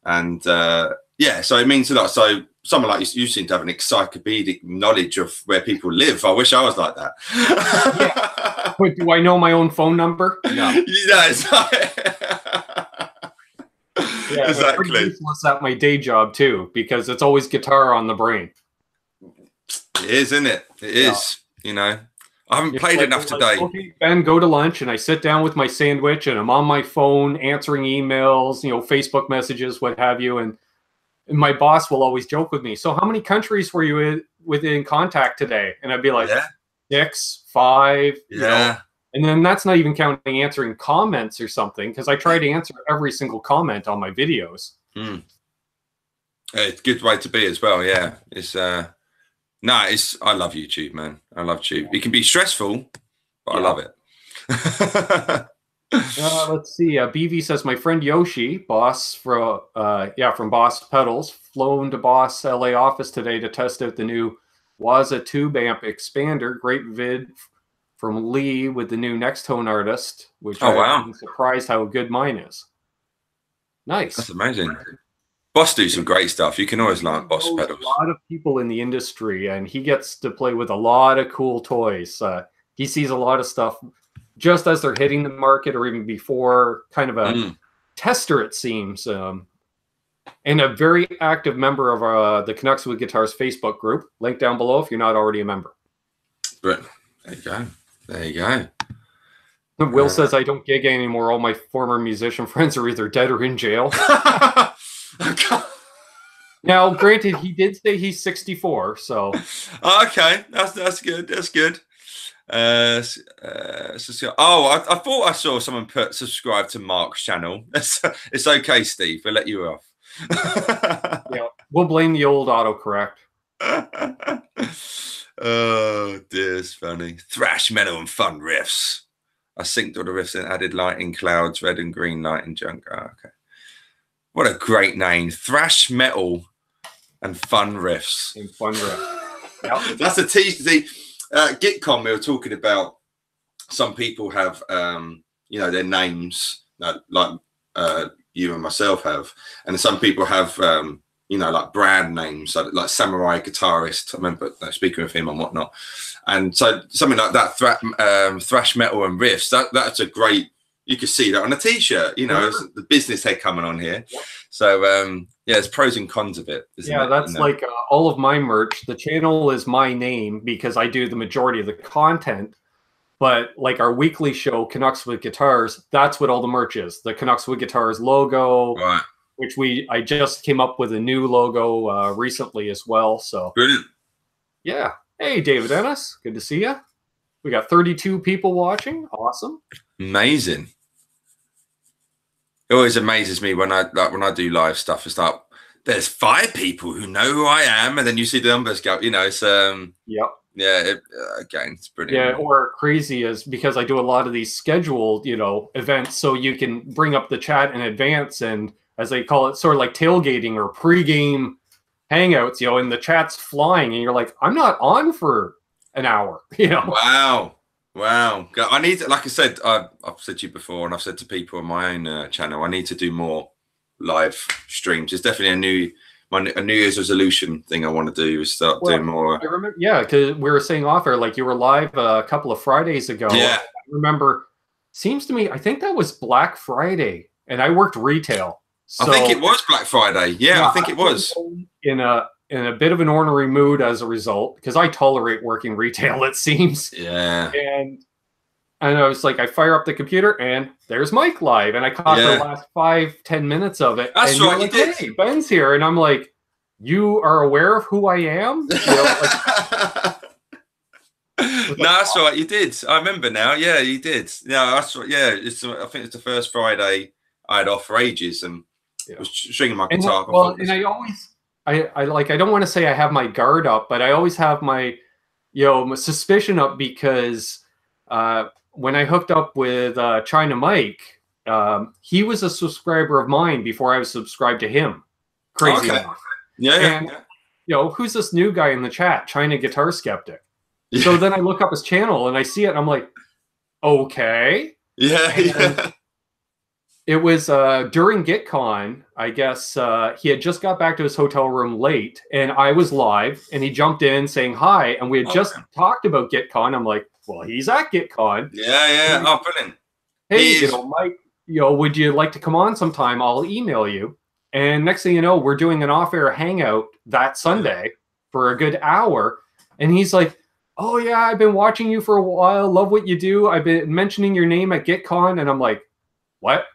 [SPEAKER 2] And yeah, so it means a lot. So someone like you seem to have an encyclopedic knowledge of where people live. I wish I was like that.
[SPEAKER 1] Yeah. But do I know my own phone number? No.
[SPEAKER 2] Yeah, exactly.
[SPEAKER 1] It's useless at my day job too, because it's always guitar on the brain.
[SPEAKER 2] It is, isn't it? It is, you know. I haven't played enough today.
[SPEAKER 1] Okay, Ben, go to lunch, and I sit down with my sandwich, and I'm on my phone answering emails, you know, Facebook messages, what have you. And my boss will always joke with me. So, how many countries were you in contact today? And I'd be like, 6, 5.
[SPEAKER 2] Yeah.
[SPEAKER 1] You know? And then that's not even counting answering comments or something, because I try to answer every single comment on my videos.
[SPEAKER 2] It's a good way to be as well. Yeah, it's no, I love YouTube, man. I love YouTube. It can be stressful, but I love it.
[SPEAKER 1] Let's see. BV says my friend Yoshi, boss from Boss Pedals, flown to Boss LA office today to test out the new Waza tube amp expander. Great vid from Lee with the new Next Tone artist, which I'm surprised how good mine is. Nice.
[SPEAKER 2] That's amazing. Boss do some great stuff. You can always learn Boss pedals.
[SPEAKER 1] A lot of people in the industry, and he gets to play with a lot of cool toys. He sees a lot of stuff just as they're hitting the market or even before, kind of a tester, it seems. And a very active member of the Canucks with Guitars Facebook group. Link down below if you're not already a member.
[SPEAKER 2] But there you go. There you go.
[SPEAKER 1] Will says, I don't gig anymore. All my former musician friends are either dead or in jail. Now, granted, he did say he's 64, so
[SPEAKER 2] okay, that's good. That's good. I thought I saw someone subscribe to Mark's channel. It's okay, Steve. We'll let you off.
[SPEAKER 1] Yeah, we'll blame the old autocorrect.
[SPEAKER 2] Oh dear, it's funny. Thrash metal and fun riffs. I synced all the riffs and added lighting clouds, red and green light and junk. Oh, okay. What a great name. Thrash metal and fun riffs.
[SPEAKER 1] And fun riffs.
[SPEAKER 2] Yep. That's a tease. GitCon, we were talking about some people have, you know, their names, like you and myself have. And some people have, you know, like brand names, like Samurai Guitarist. I remember speaking with him and whatnot. And so something like that, thrash metal and riffs, that's a great, you could see that on a t-shirt, you know, it's the business head coming on here. So yeah, there's pros and cons of it.
[SPEAKER 1] Yeah, that's like all of my merch. The channel is my name because I do the majority of the content. But like our weekly show, Canucks with Guitars, that's what all the merch is. The Canucks with Guitars logo,
[SPEAKER 2] right,
[SPEAKER 1] which I just came up with a new logo recently as well. So
[SPEAKER 2] brilliant.
[SPEAKER 1] Yeah. Hey, David Ennis, good to see you. We got 32 people watching. Awesome.
[SPEAKER 2] Amazing. It always amazes me when I do live stuff. It's like there's 5 people who know who I am, and then you see the numbers go. You know, it's
[SPEAKER 1] yep.
[SPEAKER 2] Yeah, again, it's brilliant.
[SPEAKER 1] Yeah, or crazy is because I do a lot of these scheduled, you know, events, so you can bring up the chat in advance, and as they call it, sort of like tailgating or pregame hangouts, you know, and the chat's flying, and you're like, I'm not on for an hour, you know.
[SPEAKER 2] Wow. I need, like I said, I've said to you before, and I've said to people on my own channel, I need to do more live streams. It's definitely a New Year's resolution thing I want to do is start doing more.
[SPEAKER 1] I remember, yeah, because we were saying off air, like you were live a couple of Fridays ago.
[SPEAKER 2] Yeah.
[SPEAKER 1] I remember, seems to me, I think that was Black Friday, and I worked retail. So,
[SPEAKER 2] I think it was Black Friday. Yeah, I think it was.
[SPEAKER 1] In a bit of an ornery mood as a result, because I tolerate working retail, it seems.
[SPEAKER 2] Yeah.
[SPEAKER 1] And I was like, I fire up the computer and there's Mike live, and I caught the last 5-10 minutes of it.
[SPEAKER 2] That's
[SPEAKER 1] and
[SPEAKER 2] right,
[SPEAKER 1] like,
[SPEAKER 2] you did.
[SPEAKER 1] Hey, Ben's here, and I'm like, you are aware of who I am? You know, like,
[SPEAKER 2] no, that's right, you did. I remember now. Yeah, you did. Yeah, that's right. Yeah, I think it's the first Friday I had off for ages, and was stringing my guitar.
[SPEAKER 1] And I always, I don't want to say I have my guard up, but I always have my, you know, my suspicion up because when I hooked up with China Mike, he was a subscriber of mine before I was subscribed to him. Crazy enough.
[SPEAKER 2] Yeah.
[SPEAKER 1] You know, who's this new guy in the chat? China Guitar Skeptic. Yeah. So then I look up his channel and I see it, and I'm like, okay.
[SPEAKER 2] Yeah.
[SPEAKER 1] It was during GitCon, I guess. He had just got back to his hotel room late, and I was live, and he jumped in saying hi, and we had just talked about GitCon. I'm like, well, he's at GitCon.
[SPEAKER 2] Yeah. Oh, brilliant.
[SPEAKER 1] Hey, you know, Mike, you know, would you like to come on sometime? I'll email you. And next thing you know, we're doing an off-air hangout that Sunday for a good hour. And he's like, oh, yeah, I've been watching you for a while. Love what you do. I've been mentioning your name at GitCon. And I'm like, what?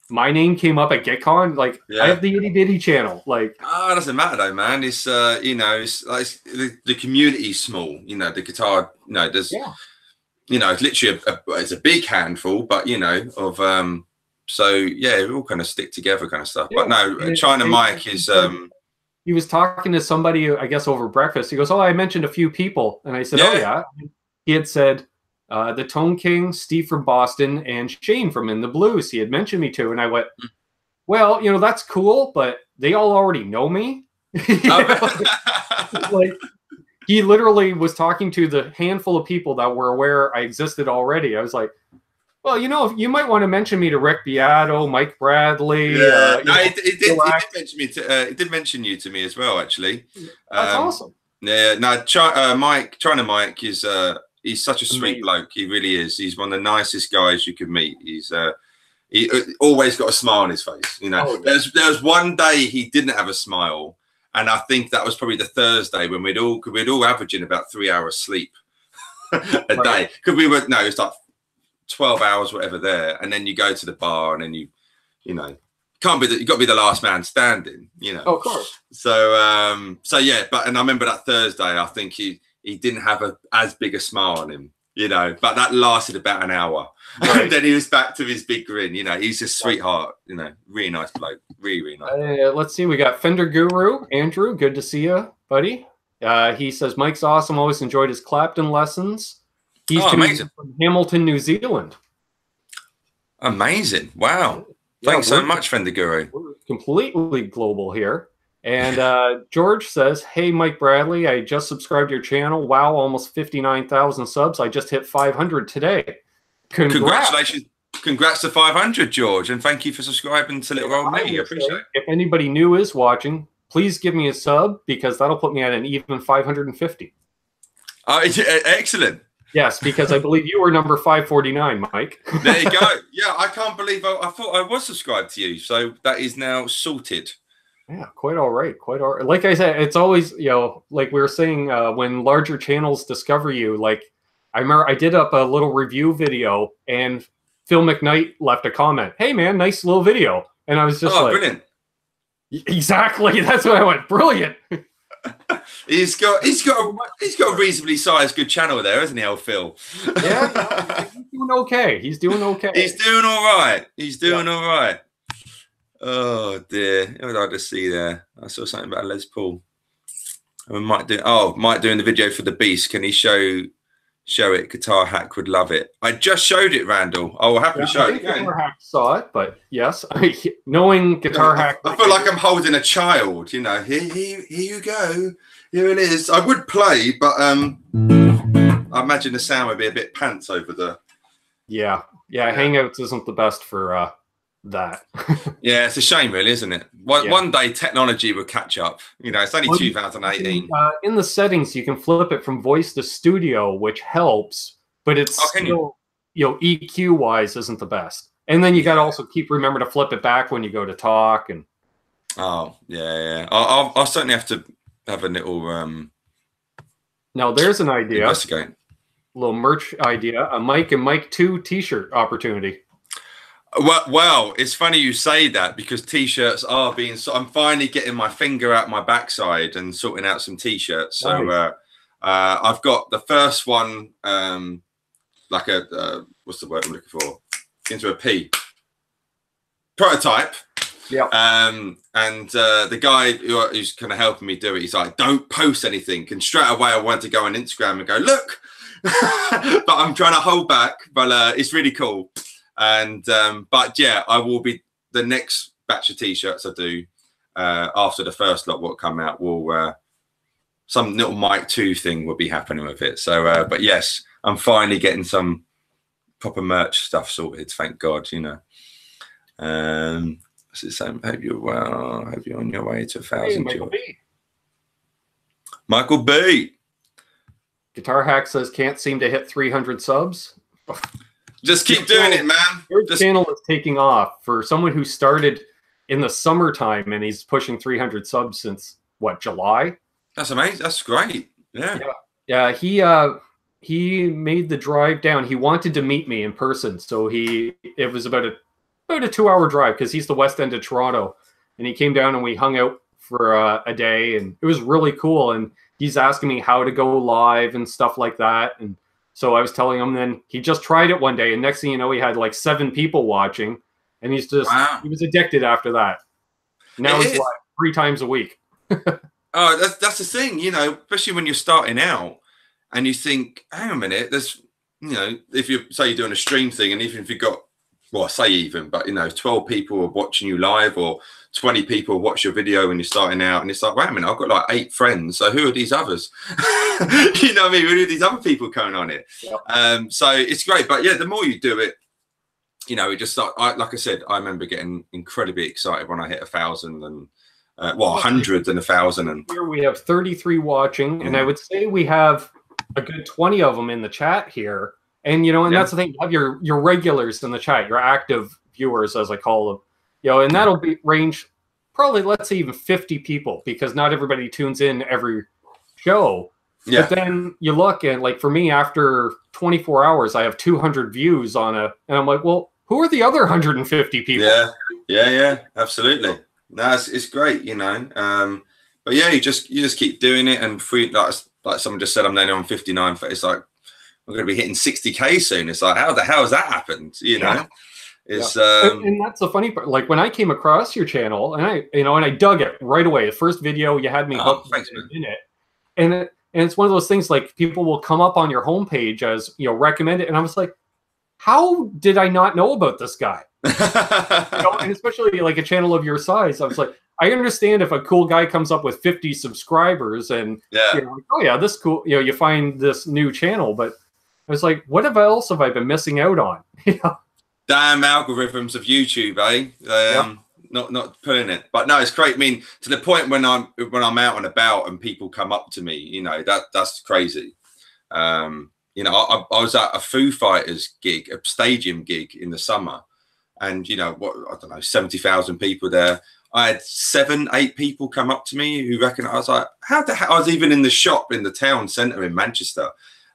[SPEAKER 1] My name came up at GitCon? Like, I have the itty bitty channel. Like,
[SPEAKER 2] oh, it doesn't matter though, man. It's you know, it's like the community's small. You know, the guitar. You know, there's, you know, it's literally it's a big handful, but you know, of so yeah, we all kind of stick together, kind of stuff. Yeah. But no, China Mike is.
[SPEAKER 1] He was talking to somebody, I guess, over breakfast. He goes, "Oh, I mentioned a few people," and I said, "Oh yeah." He had said. The Tone King, Steve from Boston, and Shane from In the Blues. He had mentioned me to, and I went, well, you know, that's cool, but they all already know me. Like, he literally was talking to the handful of people that were aware I existed already. I was like, well, you know, you might want to mention me to Rick Beato, Mike Bradley.
[SPEAKER 2] Yeah, it did mention you to me as well, actually.
[SPEAKER 1] That's awesome.
[SPEAKER 2] Yeah, no, China Mike is... he's such a sweet bloke. He really is. He's one of the nicest guys you could meet. He's he always got a smile on his face. You know, there was one day he didn't have a smile, and I think that was probably the Thursday when we'd all averaging about 3 hours sleep a day. Because it's like 12 hours, whatever there, and then you go to the bar, and then you know. You got to be the last man standing. You know.
[SPEAKER 1] Oh, of course.
[SPEAKER 2] So yeah, and I remember that Thursday. I think he didn't have as big a smile on him, you know, but that lasted about an hour. Right. And then he was back to his big grin, you know. He's a sweetheart, you know, really nice bloke, really nice.
[SPEAKER 1] Let's see, we got Fender Guru, Andrew, good to see you, buddy. He says, Mike's awesome, always enjoyed his Clapton lessons. He's
[SPEAKER 2] amazing.
[SPEAKER 1] From Hamilton, New Zealand.
[SPEAKER 2] Amazing, wow. Thanks so much, Fender Guru.
[SPEAKER 1] We're completely global here. And George says, hey, Mike Bradley, I just subscribed to your channel. Wow, almost 59,000 subs. I just hit 500 today. Congratulations.
[SPEAKER 2] congrats to 500, George, and thank you for subscribing to Little Old Me. I appreciate it.
[SPEAKER 1] If anybody new is watching, please give me a sub because that'll put me at an even 550.
[SPEAKER 2] Excellent.
[SPEAKER 1] Yes, because I believe you were number 549, Mike.
[SPEAKER 2] There you go. Yeah, I can't believe I thought I was subscribed to you, so that is now sorted.
[SPEAKER 1] Yeah, quite all right. Quite all right. Like I said, it's always, you know, like we were saying, when larger channels discover you, like I remember I did up a little review video and Phil McKnight left a comment. Hey man, nice little video. And I was just like,
[SPEAKER 2] brilliant.
[SPEAKER 1] Exactly. That's what I went. Brilliant.
[SPEAKER 2] He's got a reasonably sized good channel there, hasn't he, old Phil?
[SPEAKER 1] Yeah, he's doing okay. He's doing okay.
[SPEAKER 2] He's doing all right. He's doing all right. Oh dear, what did I just see there? I saw something about Les Paul. We might do. Oh, Mike doing the video for the Beast. Can he show it? Guitar Hack would love it. I just showed it, Randall. I will happily show it again.
[SPEAKER 1] Guitar Hack saw it, but yes, knowing Guitar Hack,
[SPEAKER 2] I feel like I'm holding a child. You know, here you go. Here it is. I would play, but I imagine the sound would be a bit pants over the.
[SPEAKER 1] Yeah. Hangouts isn't the best for that.
[SPEAKER 2] Yeah, it's a shame, really, isn't it? One day technology will catch up. You know, it's only 2018.
[SPEAKER 1] In the settings, you can flip it from voice to studio, which helps, but it's still, you know, EQ wise isn't the best. And then you got to also remember to flip it back when you go to talk. And
[SPEAKER 2] oh yeah. I'll certainly have to have a little.
[SPEAKER 1] Now there's an idea.
[SPEAKER 2] Investigate.
[SPEAKER 1] A little merch idea. A Mike and Mike 2 T-shirt opportunity.
[SPEAKER 2] Well, it's funny you say that because T-shirts are being. So I'm finally getting my finger out my backside and sorting out some T-shirts. So nice. I've got the first one, like a what's the word I'm looking for? Into a P. Prototype.
[SPEAKER 1] Yeah.
[SPEAKER 2] And the guy who's kind of helping me do it, he's like, "Don't post anything." And straight away, I wanted to go on Instagram and go, "Look," but I'm trying to hold back. But it's really cool. And but yeah, I will be the next batch of T-shirts I do after the first lot will come out. Will some little Mic 2 thing will be happening with it. So, but yes, I'm finally getting some proper merch stuff sorted. Thank God, you know. What's it saying? Hope you're well. Hope you're on your way to 1,000.
[SPEAKER 1] Hey, Michael B.
[SPEAKER 2] Michael B.
[SPEAKER 1] Guitar Hack says can't seem to hit 300 subs.
[SPEAKER 2] Just keep doing it, man.
[SPEAKER 1] Your channel is taking off for someone who started in the summertime and he's pushing 300 subs since what, July?
[SPEAKER 2] That's amazing. That's great. Yeah.
[SPEAKER 1] He made the drive down. He wanted to meet me in person, so it was about a 2-hour drive because he's the west end of Toronto, and he came down and we hung out for a day, and it was really cool. And he's asking me how to go live and stuff like that, and so I was telling him. Then he just tried it one day, and next thing you know, he had like 7 people watching, and he was addicted after that. Now he's live 3 times a week.
[SPEAKER 2] Oh, that's the thing, you know, especially when you're starting out, and you think, hang on a minute, there's, you know, if you say you're doing a stream thing, and even if you've got, well, I say even, but you know, 12 people are watching you live, or 20 people watch your video when you're starting out, and it's like, wait a minute, I've got like 8 friends, so who are these others? You know what I mean? Who are these other people coming on it? Yep. So it's great, but yeah, the more you do it, you know, it just like I said, I remember getting incredibly excited when I hit 1,000 and 100 and 1,000. And
[SPEAKER 1] here we have 33 watching, and I would say we have a good 20 of them in the chat here. And you know, and that's the thing, you have your regulars in the chat, your active viewers, as I call them. You know, and that'll range probably, let's say, even 50 people, because not everybody tunes in every show. Yeah. But then you look, and like for me, after 24 hours, I have 200 views on and I'm like, well, who are the other 150 people?
[SPEAKER 2] Yeah, absolutely. No, it's great, you know. But yeah, you just keep doing it, and like someone just said, I'm only on 59. It's like we're going to be hitting 60K soon. It's like, how the hell has that happened? You know. It's
[SPEAKER 1] and that's the funny part. Like when I came across your channel, and I dug it right away. The first video you had me hooked in it, and it's one of those things, like people will come up on your homepage as, you know, recommended, and I was like, how did I not know about this guy? You know, and especially like a channel of your size, I was like, I understand if a cool guy comes up with 50 subscribers and you're like, oh yeah, this cool, you know, you find this new channel, but I was like, what else have I been missing out on? You know?
[SPEAKER 2] Damn algorithms of YouTube, eh?
[SPEAKER 1] Yep.
[SPEAKER 2] Not pulling it, but no, it's great. I mean, to the point when I'm out and about and people come up to me, you know, that's crazy. You know, I was at a Foo Fighters gig, a stadium gig in the summer, and you know what, I don't know, 70,000 people there. I had 7, 8 people come up to me who reckon I was like, how the hell? I was even in the shop in the town centre in Manchester,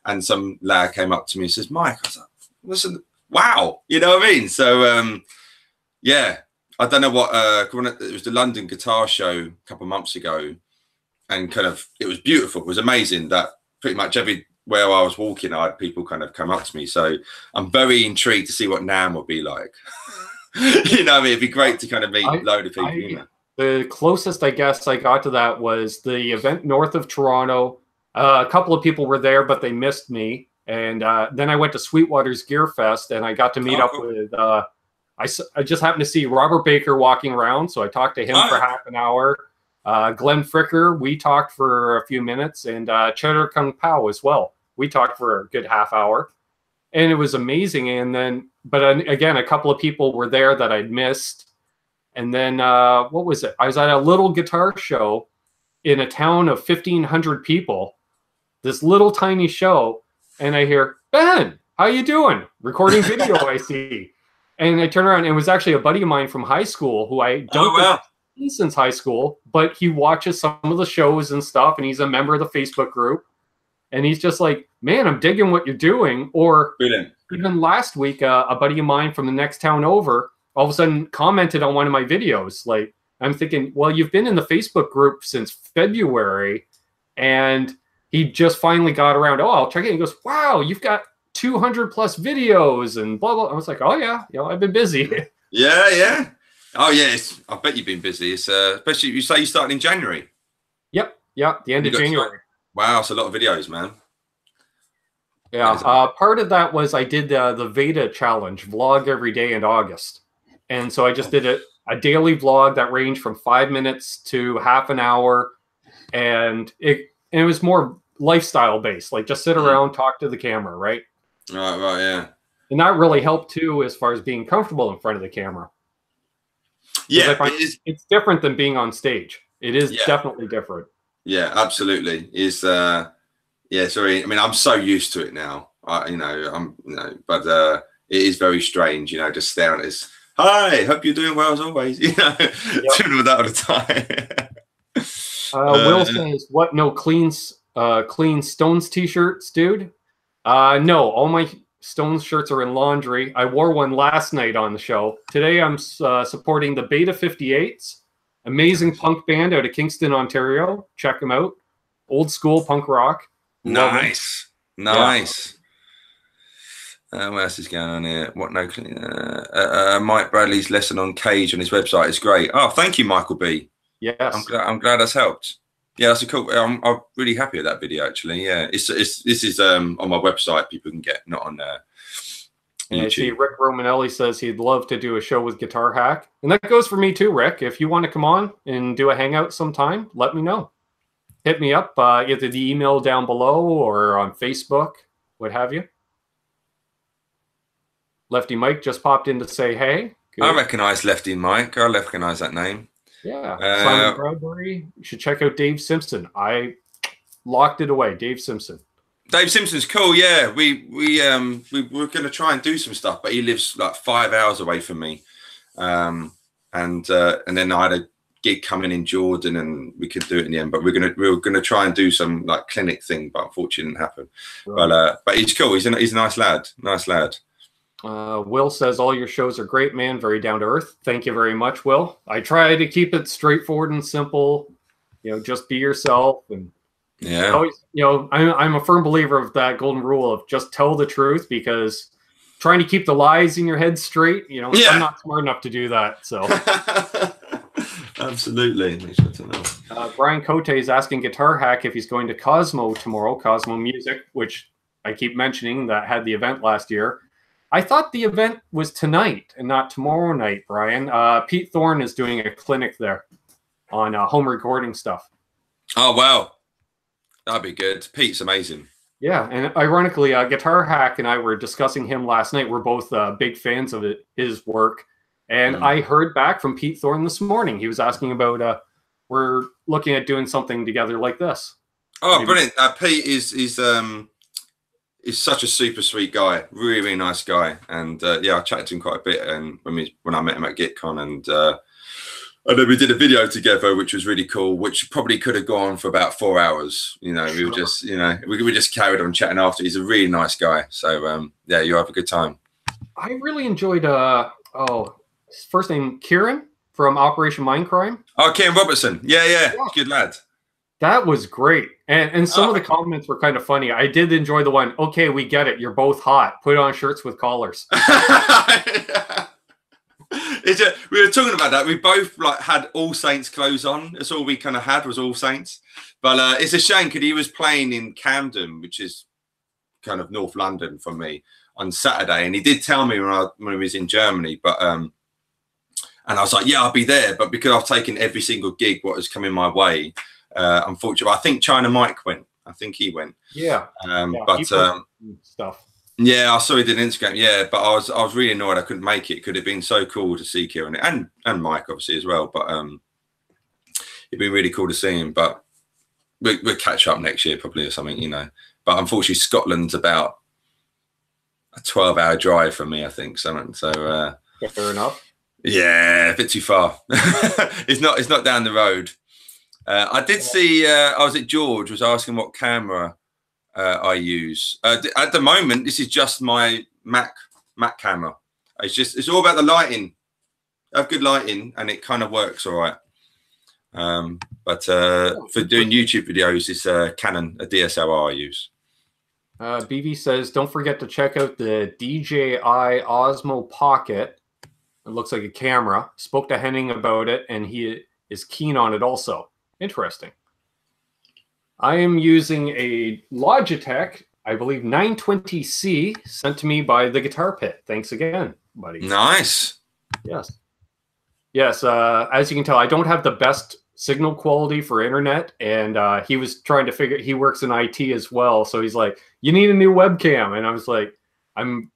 [SPEAKER 2] and some lad came up to me and says, Mike, I was like, listen, wow, you know what I mean? So yeah, I don't know what it was the London Guitar Show a couple of months ago, and kind of it was beautiful. It was amazing that pretty much everywhere I was walking, I had people kind of come up to me. So I'm very intrigued to see what NAMM will be like. You know what I mean? It'd be great to kind of meet a load of people. You know?
[SPEAKER 1] The closest I guess I got to that was the event north of Toronto. A couple of people were there, but they missed me. And then I went to Sweetwater's Gear Fest, and I got to meet up with. I just happened to see Robert Baker walking around, so I talked to him for half an hour. Glenn Fricker, we talked for a few minutes, and Cheddar Kung Pao as well. We talked for a good half hour, and it was amazing. And then, but again, a couple of people were there that I'd missed. And then, what was it? I was at a little guitar show in a town of 1,500 people, this little tiny show, and I hear, Ben, how you doing? Recording video, I see. And I turn around, and it was actually a buddy of mine from high school who I don't think seen since high school, but he watches some of the shows and stuff, and he's a member of the Facebook group. And he's just like, man, I'm digging what you're doing. Or
[SPEAKER 2] brilliant.
[SPEAKER 1] Even last week, a buddy of mine from the next town over all of a sudden commented on one of my videos. Like, I'm thinking, well, you've been in the Facebook group since February, and he just finally got around. Oh, I'll check it. He goes, wow, you've got 200 plus videos and blah, blah. I was like, oh yeah, you know, I've been busy.
[SPEAKER 2] Yeah. Oh yeah, I bet you've been busy. It's especially you say you started in January.
[SPEAKER 1] Yep. The end of January.
[SPEAKER 2] Wow, it's a lot of videos, man.
[SPEAKER 1] Yeah, part of that was I did the Veda challenge, vlog every day in August. And so I just did a daily vlog that ranged from 5 minutes to half an hour. And it was more lifestyle based, like just sit around, talk to the camera, right?
[SPEAKER 2] Right, yeah.
[SPEAKER 1] And that really helped too, as far as being comfortable in front of the camera.
[SPEAKER 2] Yeah,
[SPEAKER 1] it's different than being on stage. It is definitely different. Yeah,
[SPEAKER 2] absolutely. Sorry. I mean, I'm so used to it now. But it is very strange, you know, just staring at this. Hi, hope you're doing well as always. You know, doing all that all the time.
[SPEAKER 1] Will says, "What? No clean Stones t-shirts, dude? No, all my Stones shirts are in laundry. I wore one last night on the show. Today I'm supporting the Beta 58s, amazing punk band out of Kingston, Ontario. Check them out. Old school punk rock.
[SPEAKER 2] Nice. What else is going on here? What no? Mike Bradley's lesson on Cage on his website is great. Oh, thank you, Michael B.
[SPEAKER 1] Yes,
[SPEAKER 2] I'm glad that's helped. Yeah, that's a cool. I'm really happy with that video actually. Yeah, this is on my website. People can get, not on YouTube.
[SPEAKER 1] And I see Rick Romanelli says he'd love to do a show with Guitar Hack, and that goes for me too, Rick. If you want to come on and do a hangout sometime, let me know. Hit me up either the email down below or on Facebook, what have you. Lefty Mike just popped in to say hey. Good.
[SPEAKER 2] I recognize Lefty Mike. I recognize that name.
[SPEAKER 1] Yeah. Simon Bradbury. You should check out Dave Simpson. I locked it away. Dave Simpson.
[SPEAKER 2] Dave Simpson's cool. Yeah, we were going to try and do some stuff, but he lives like 5 hours away from me. And then I had a gig coming in Jordan, and we could do it in the end. But we were gonna try and do some like clinic thing, but unfortunately it didn't happen. Right. But he's cool. He's a nice lad. Nice lad.
[SPEAKER 1] Will says all your shows are great, man. Very down to earth. Thank you very much, Will. I try to keep it straightforward and simple. You know, just be yourself, and always, you know, I'm a firm believer of that golden rule of just tell the truth, because trying to keep the lies in your head straight, you know, I'm not smart enough to do that. So
[SPEAKER 2] absolutely.
[SPEAKER 1] Brian Cote is asking Guitar Hack if he's going to Cosmo tomorrow. Cosmo Music, which I keep mentioning, that had the event last year. I thought the event was tonight and not tomorrow night, Brian. Pete Thorne is doing a clinic there on home recording stuff.
[SPEAKER 2] Oh, wow. That'd be good. Pete's amazing.
[SPEAKER 1] Yeah, and ironically, Guitar Hack and I were discussing him last night. We're both big fans of his work, and I heard back from Pete Thorne this morning. He was asking about we're looking at doing something together like this.
[SPEAKER 2] Oh, maybe. Brilliant! Pete is such a super sweet guy, really, really nice guy, and yeah, I chatted to him quite a bit, and when I met him at GitCon, and then we did a video together, which was really cool, which probably could have gone for about 4 hours. You know, we were just, you know, we just carried on chatting after. He's a really nice guy. So, yeah, you have a good time. I
[SPEAKER 1] really enjoyed, his first name, Kieran from Operation Mindcrime.
[SPEAKER 2] Oh, Kieran Robertson. Yeah. Good lad.
[SPEAKER 1] That was great. And some of the comments were kind of funny. I did enjoy the one, okay, we get it. You're both hot. Put on shirts with collars.
[SPEAKER 2] We were talking about that. We both like had All Saints clothes on. That's all we kind of had was All Saints. But it's a shame because he was playing in Camden, which is kind of North London for me, on Saturday. And he did tell me when he was in Germany. But and I was like, yeah, I'll be there. But because I've taken every single gig what has come in my way, unfortunately, I think China Mike went. I think he went.
[SPEAKER 1] Yeah.
[SPEAKER 2] But
[SPEAKER 1] stuff.
[SPEAKER 2] Yeah, I saw he did Instagram. Yeah, but I was really annoyed I couldn't make it. Could have been so cool to see Kieran and Mike obviously as well. But it'd been really cool to see him. But we'll catch up next year probably or something, you know. But unfortunately, Scotland's about a 12-hour drive for me, I think. So
[SPEAKER 1] fair enough.
[SPEAKER 2] Yeah, a bit too far. It's not down the road. I did see. I was at George was asking what camera I use. At the moment, this is just my Mac camera. It's all about the lighting. I have good lighting, and it kind of works all right. But for doing YouTube videos, it's a Canon, a DSLR I use.
[SPEAKER 1] BV says, don't forget to check out the DJI Osmo Pocket. It looks like a camera. Spoke to Henning about it, and he is keen on it also. Interesting. I am using a Logitech, I believe 920C, sent to me by the Guitar Pit. Thanks again, buddy.
[SPEAKER 2] Nice.
[SPEAKER 1] Yes. Yes, as you can tell, I don't have the best signal quality for internet, and he was trying to figure, he works in IT as well, so he's like, you need a new webcam, and I was like,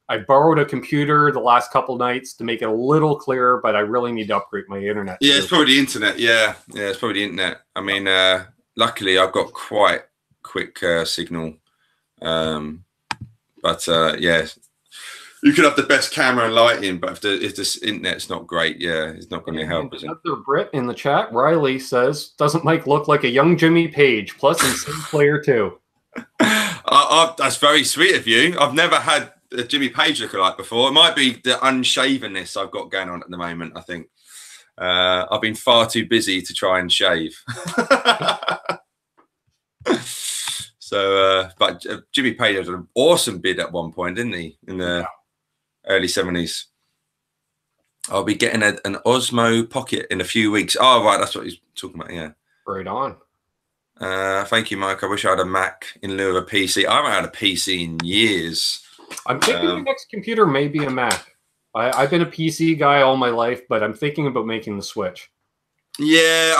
[SPEAKER 1] I borrowed a computer the last couple nights to make it a little clearer, but I really need to upgrade my internet.
[SPEAKER 2] Yeah, it's probably the internet. Yeah, it's probably the internet. I mean, luckily I've got quite quick signal, but yeah, you could have the best camera and lighting, but if this internet's not great, yeah, it's not going to help, is it?
[SPEAKER 1] Another Brit in the chat, Riley says, doesn't Mike look like a young Jimmy Page? Plus, insane player too.
[SPEAKER 2] That's very sweet of you. I've never had a Jimmy Page lookalike before. It might be the unshavenness I've got going on at the moment, I think. I've been far too busy to try and shave. So, but Jimmy Page had an awesome bid at one point, didn't he? In the early 70s. I'll be getting an Osmo Pocket in a few weeks. Oh, right. That's what he's talking about. Yeah.
[SPEAKER 1] Right on.
[SPEAKER 2] Thank you, Mike. I wish I had a Mac in lieu of a PC. I haven't had a PC in years. I'm
[SPEAKER 1] thinking the next computer may be a Mac. I've been a PC guy all my life, but I'm thinking about making the switch.
[SPEAKER 2] Yeah,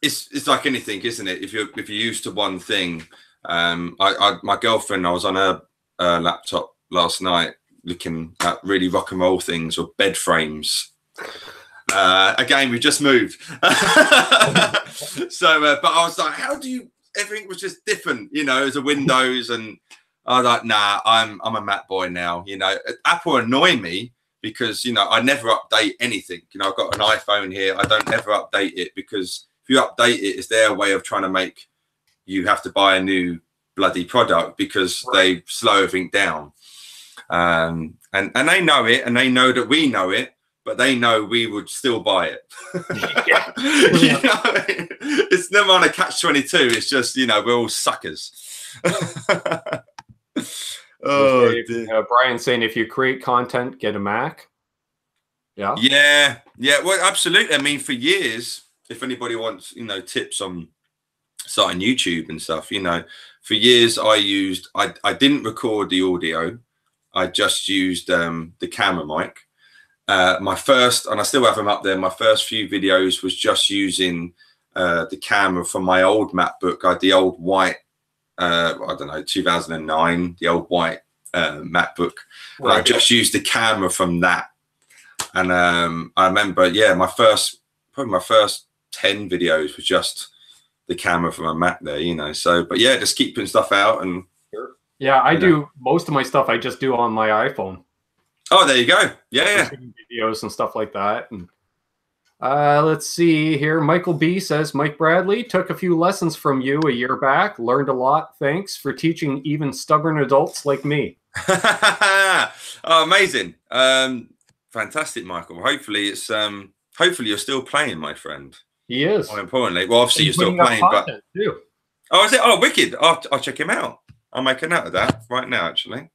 [SPEAKER 2] it's like anything, isn't it? If you're used to one thing, my girlfriend, I was on her laptop last night looking at really rock and roll things or bed frames. Again, we just moved. So, but I was like, how do you? Everything was just different, you know, as a Windows, and I was like, nah, I'm a Mac boy now. You know, Apple annoy me because, you know, I never update anything. You know, I've got an iPhone here. I don't ever update it because if you update it, it's their way of trying to make you have to buy a new bloody product because they slow everything down. And they know it, and they know that we know it, but they know we would still buy it.
[SPEAKER 1] Yeah.
[SPEAKER 2] You know what I mean? It's never on a catch-22. It's just, you know, we're all suckers. Oh,
[SPEAKER 1] Brian's saying if you create content, get a Mac.
[SPEAKER 2] Yeah. Well, absolutely. I mean, for years, if anybody wants, you know, tips on starting YouTube and stuff, you know, for years I didn't record the audio. I just used the camera mic. My first, and I still have them up there, my first few videos was just using the camera from my old MacBook. I had the old white I don't know, 2009, the old white MacBook. And
[SPEAKER 1] Right.
[SPEAKER 2] I just used the camera from that. And I remember, yeah, probably my first 10 videos was just the camera from a Mac there, you know. So, but yeah, just keep putting stuff out. And
[SPEAKER 1] yeah, I do most of my stuff. I just do on my iPhone.
[SPEAKER 2] oh, there you go. Yeah,
[SPEAKER 1] Videos and stuff like that. And let's see here. Michael B says, Mike Bradley took a few lessons from you a year back. Learned a lot. Thanks for teaching even stubborn adults like me.
[SPEAKER 2] Oh, amazing. Fantastic, Michael. Hopefully it's hopefully you're still playing, my friend.
[SPEAKER 1] He is.
[SPEAKER 2] More importantly, well, obviously you're still playing, but
[SPEAKER 1] too.
[SPEAKER 2] oh, is it? Oh, wicked. I'll check him out. I'll make a note of that right now, actually.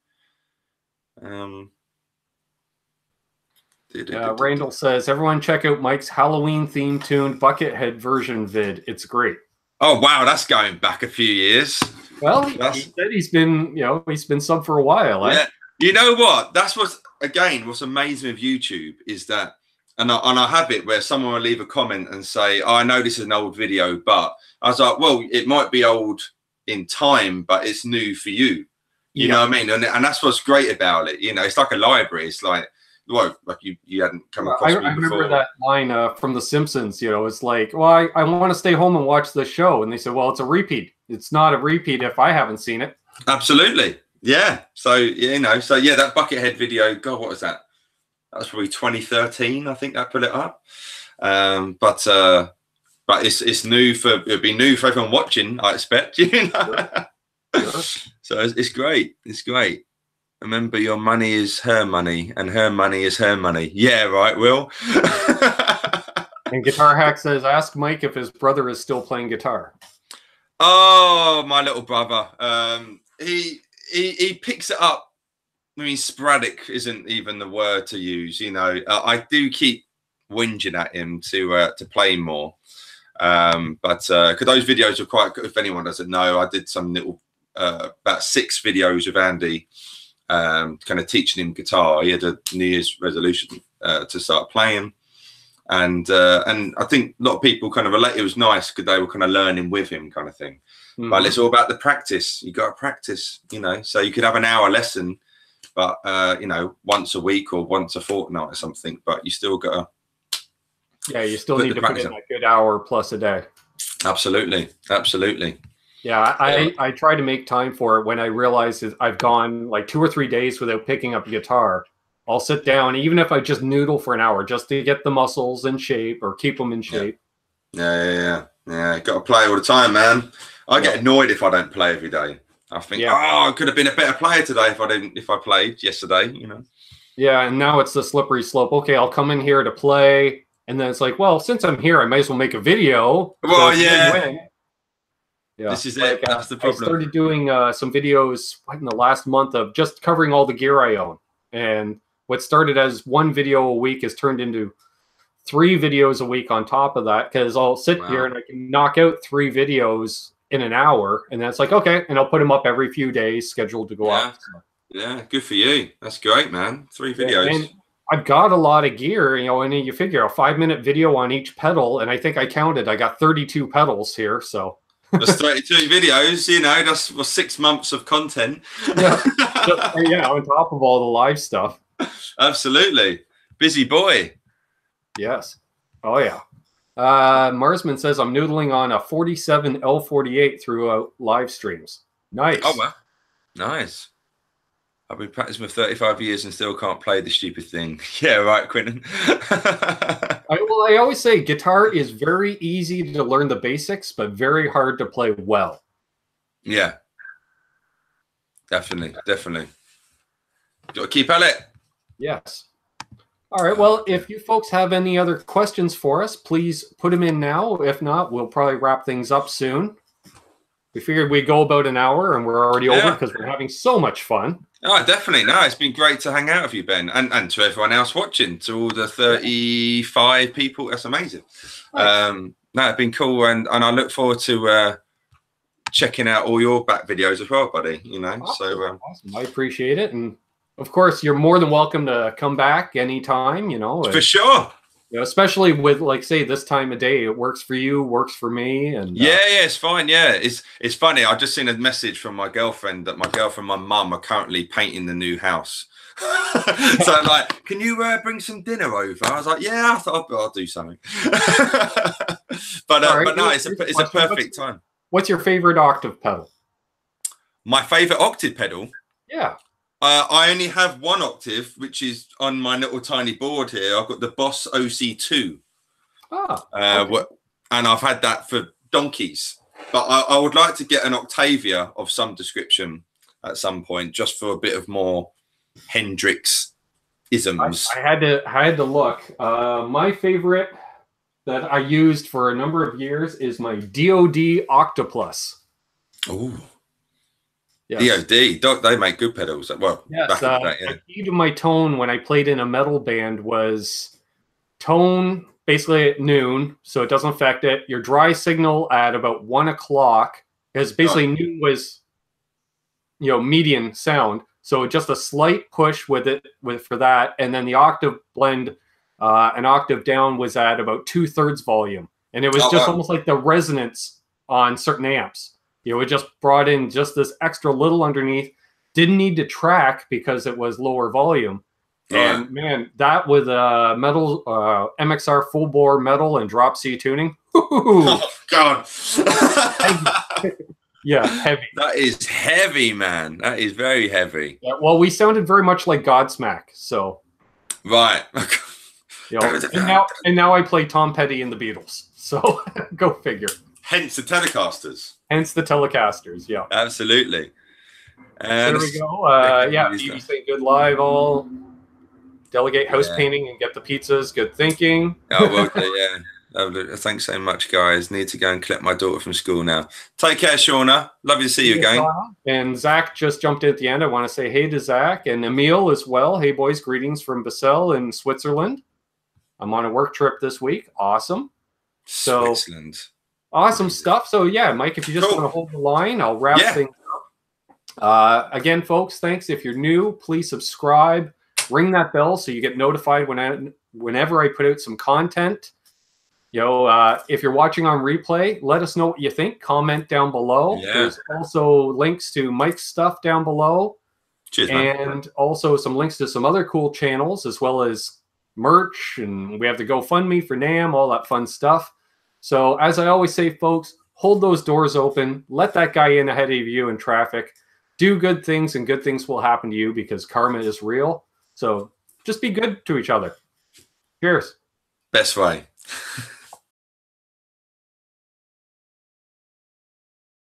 [SPEAKER 1] Randall says, everyone check out Mike's Halloween theme tuned Buckethead version vid. It's great.
[SPEAKER 2] Oh wow, that's going back a few years.
[SPEAKER 1] Well, he said he's been sub for a while.
[SPEAKER 2] Yeah. You know what? That's what's amazing with YouTube is that, and I have it where someone will leave a comment and say, oh, I know this is an old video, but I was like, well, it might be old in time, but it's new for you. You know what I mean? And that's what's great about it. You know, it's like a library. It's like, well, like you hadn't come across me before. I remember
[SPEAKER 1] that line from The Simpsons. You know, it's like, well, I want to stay home and watch the show, and they said, well, it's a repeat. It's not a repeat if I haven't seen it. Absolutely,
[SPEAKER 2] yeah. So you know, that Buckethead video. God, what was that? That was probably 2013. I think I put it up. But it's new it'll be new for everyone watching, I expect. You know. Sure. So it's great. It's great. Remember, your money is her money, and her money is her money. Yeah, right, Will.
[SPEAKER 1] And Guitar Hack says, ask Mike if his brother is still playing guitar.
[SPEAKER 2] Oh, my little brother. He picks it up. I mean, sporadic isn't even the word to use. You know, I do keep whinging at him to play more. But because those videos are quite good. If anyone doesn't know, I did some little about 6 videos with Andy. Kind of teaching him guitar. He had a New Year's resolution to start playing, and I think a lot of people kind of relate. It was nice because they were kind of learning with him, kind of thing. Mm-hmm. But it's all about the practice. You got to practice, you know. So you could have an hour lesson, but you know, once a week or once a fortnight or something. But you still got to.
[SPEAKER 1] Yeah, you still need to put in a good hour plus a day.
[SPEAKER 2] Absolutely, absolutely.
[SPEAKER 1] Yeah, I try to make time for it when I realize I've gone like 2 or 3 days without picking up a guitar. I'll sit down, even if I just noodle for an hour, just to get the muscles in shape or keep them in shape.
[SPEAKER 2] Yeah. Got to play all the time, man. I get annoyed if I don't play every day. I think, oh, I could have been a better player today if I played yesterday, you know. Yeah, and now it's the slippery slope. Okay, I'll come in here to play, and then it's like, well, since I'm here, I might as well make a video. Well, so yeah. Yeah, this is like, it. That's the problem. I started doing some videos in the last month of just covering all the gear I own. And what started as 1 video a week has turned into 3 videos a week on top of that, because I'll sit here and I can knock out 3 videos in an hour. And then it's like, okay, and I'll put them up every few days, scheduled to go up. So. Yeah, good for you. That's great, man. 3 videos. And I've got a lot of gear, you know, and you figure a 5-minute video on each pedal. And I think I counted, I got 32 pedals here, so... That's 32 videos, you know, that's for 6 months of content. Yeah, on top of all the live stuff. Absolutely. Busy boy. Yes. Oh, yeah. Marsman says, I'm noodling on a 47 L48 through live streams. Nice. Oh, well. Nice. I've been practicing for 35 years and still can't play the stupid thing. Yeah, right, Quentin. I always say guitar is very easy to learn the basics, but very hard to play well. Yeah. Definitely. Got to keep at it. Yes. All right. Well, if you folks have any other questions for us, please put them in now. If not, we'll probably wrap things up soon. We figured we'd go about an hour, and we're already over because we're having so much fun. Oh, definitely. No, it's been great to hang out with you, Ben, and to everyone else watching, to all the 35 people. That's amazing. Nice. No, it's been cool, and I look forward to checking out all your back videos as well, buddy. You know, awesome. So awesome. I appreciate it, and of course, you're more than welcome to come back anytime. You know, for sure.
[SPEAKER 1] You know, especially with, like, say, this time of day, it works for you, works for me, and
[SPEAKER 2] yeah, it's fine. Yeah, it's funny. I just seen a message from my girlfriend that my girlfriend, my mum, are currently painting the new house. So I'm like, can you bring some dinner over? I was like, yeah, I thought I'll do something. But no, it's a perfect time.
[SPEAKER 1] What's your favorite octave pedal?
[SPEAKER 2] My favorite octave pedal?
[SPEAKER 1] Yeah.
[SPEAKER 2] I only have one octave, which is on my little tiny board here. I've got the Boss OC2. Okay. And I've had that for donkeys. But I would like to get an Octavia of some description at some point, just for a bit of more Hendrix-isms.
[SPEAKER 1] I had to look. My favorite that I used for a number of years is my DOD Octoplus.
[SPEAKER 2] Oh.
[SPEAKER 1] Yes.
[SPEAKER 2] DOD, they make good pedals. Well,
[SPEAKER 1] yes,
[SPEAKER 2] back in the day, yeah.
[SPEAKER 1] The key to my tone when I played in a metal band was tone basically at noon, so it doesn't affect it. Your dry signal at about 1 o'clock, because basically noon was, you know, median sound. So just a slight push with it for that, and then the octave blend, an octave down, was at about 2/3 volume, and it was just almost like the resonance on certain amps. You know, it just brought in just this extra little underneath. Didn't need to track because it was lower volume. And man, that with metal MXR full bore metal and drop C tuning.
[SPEAKER 2] Oh God.
[SPEAKER 1] Yeah, heavy.
[SPEAKER 2] That is heavy, man. That is very heavy.
[SPEAKER 1] Yeah, well, we sounded very much like Godsmack, so
[SPEAKER 2] right.
[SPEAKER 1] You know, and now I play Tom Petty in the Beatles. So go figure.
[SPEAKER 2] Hence the Telecasters.
[SPEAKER 1] Hence the Telecasters, yeah.
[SPEAKER 2] Absolutely.
[SPEAKER 1] There we go. Yeah, BB saying good live all. Delegate house painting and get the pizzas. Good thinking.
[SPEAKER 2] Oh, well, yeah. Thanks so much, guys. Need to go and collect my daughter from school now. Take care, Shauna. Lovely to see you again.
[SPEAKER 1] And Zach just jumped in at the end. I want to say hey to Zach and Emil as well. Hey, boys. Greetings from Basel in Switzerland. I'm on a work trip this week. Awesome. So,
[SPEAKER 2] Switzerland.
[SPEAKER 1] Awesome stuff. So, yeah, Mike, if you just want to hold the line, I'll wrap things up. Again, folks, thanks. If you're new, please subscribe. Ring that bell so you get notified whenever I put out some content. You know, if you're watching on replay, let us know what you think. Comment down below. Yeah. There's also links to Mike's stuff down below.
[SPEAKER 2] Cheers,
[SPEAKER 1] and
[SPEAKER 2] man.
[SPEAKER 1] Also some links to some other cool channels, as well as merch. And we have the GoFundMe for NAMM, all that fun stuff. So as I always say, folks, hold those doors open. Let that guy in ahead of you in traffic. Do good things, and good things will happen to you because karma is real. So just be good to each other. Cheers.
[SPEAKER 2] Best way.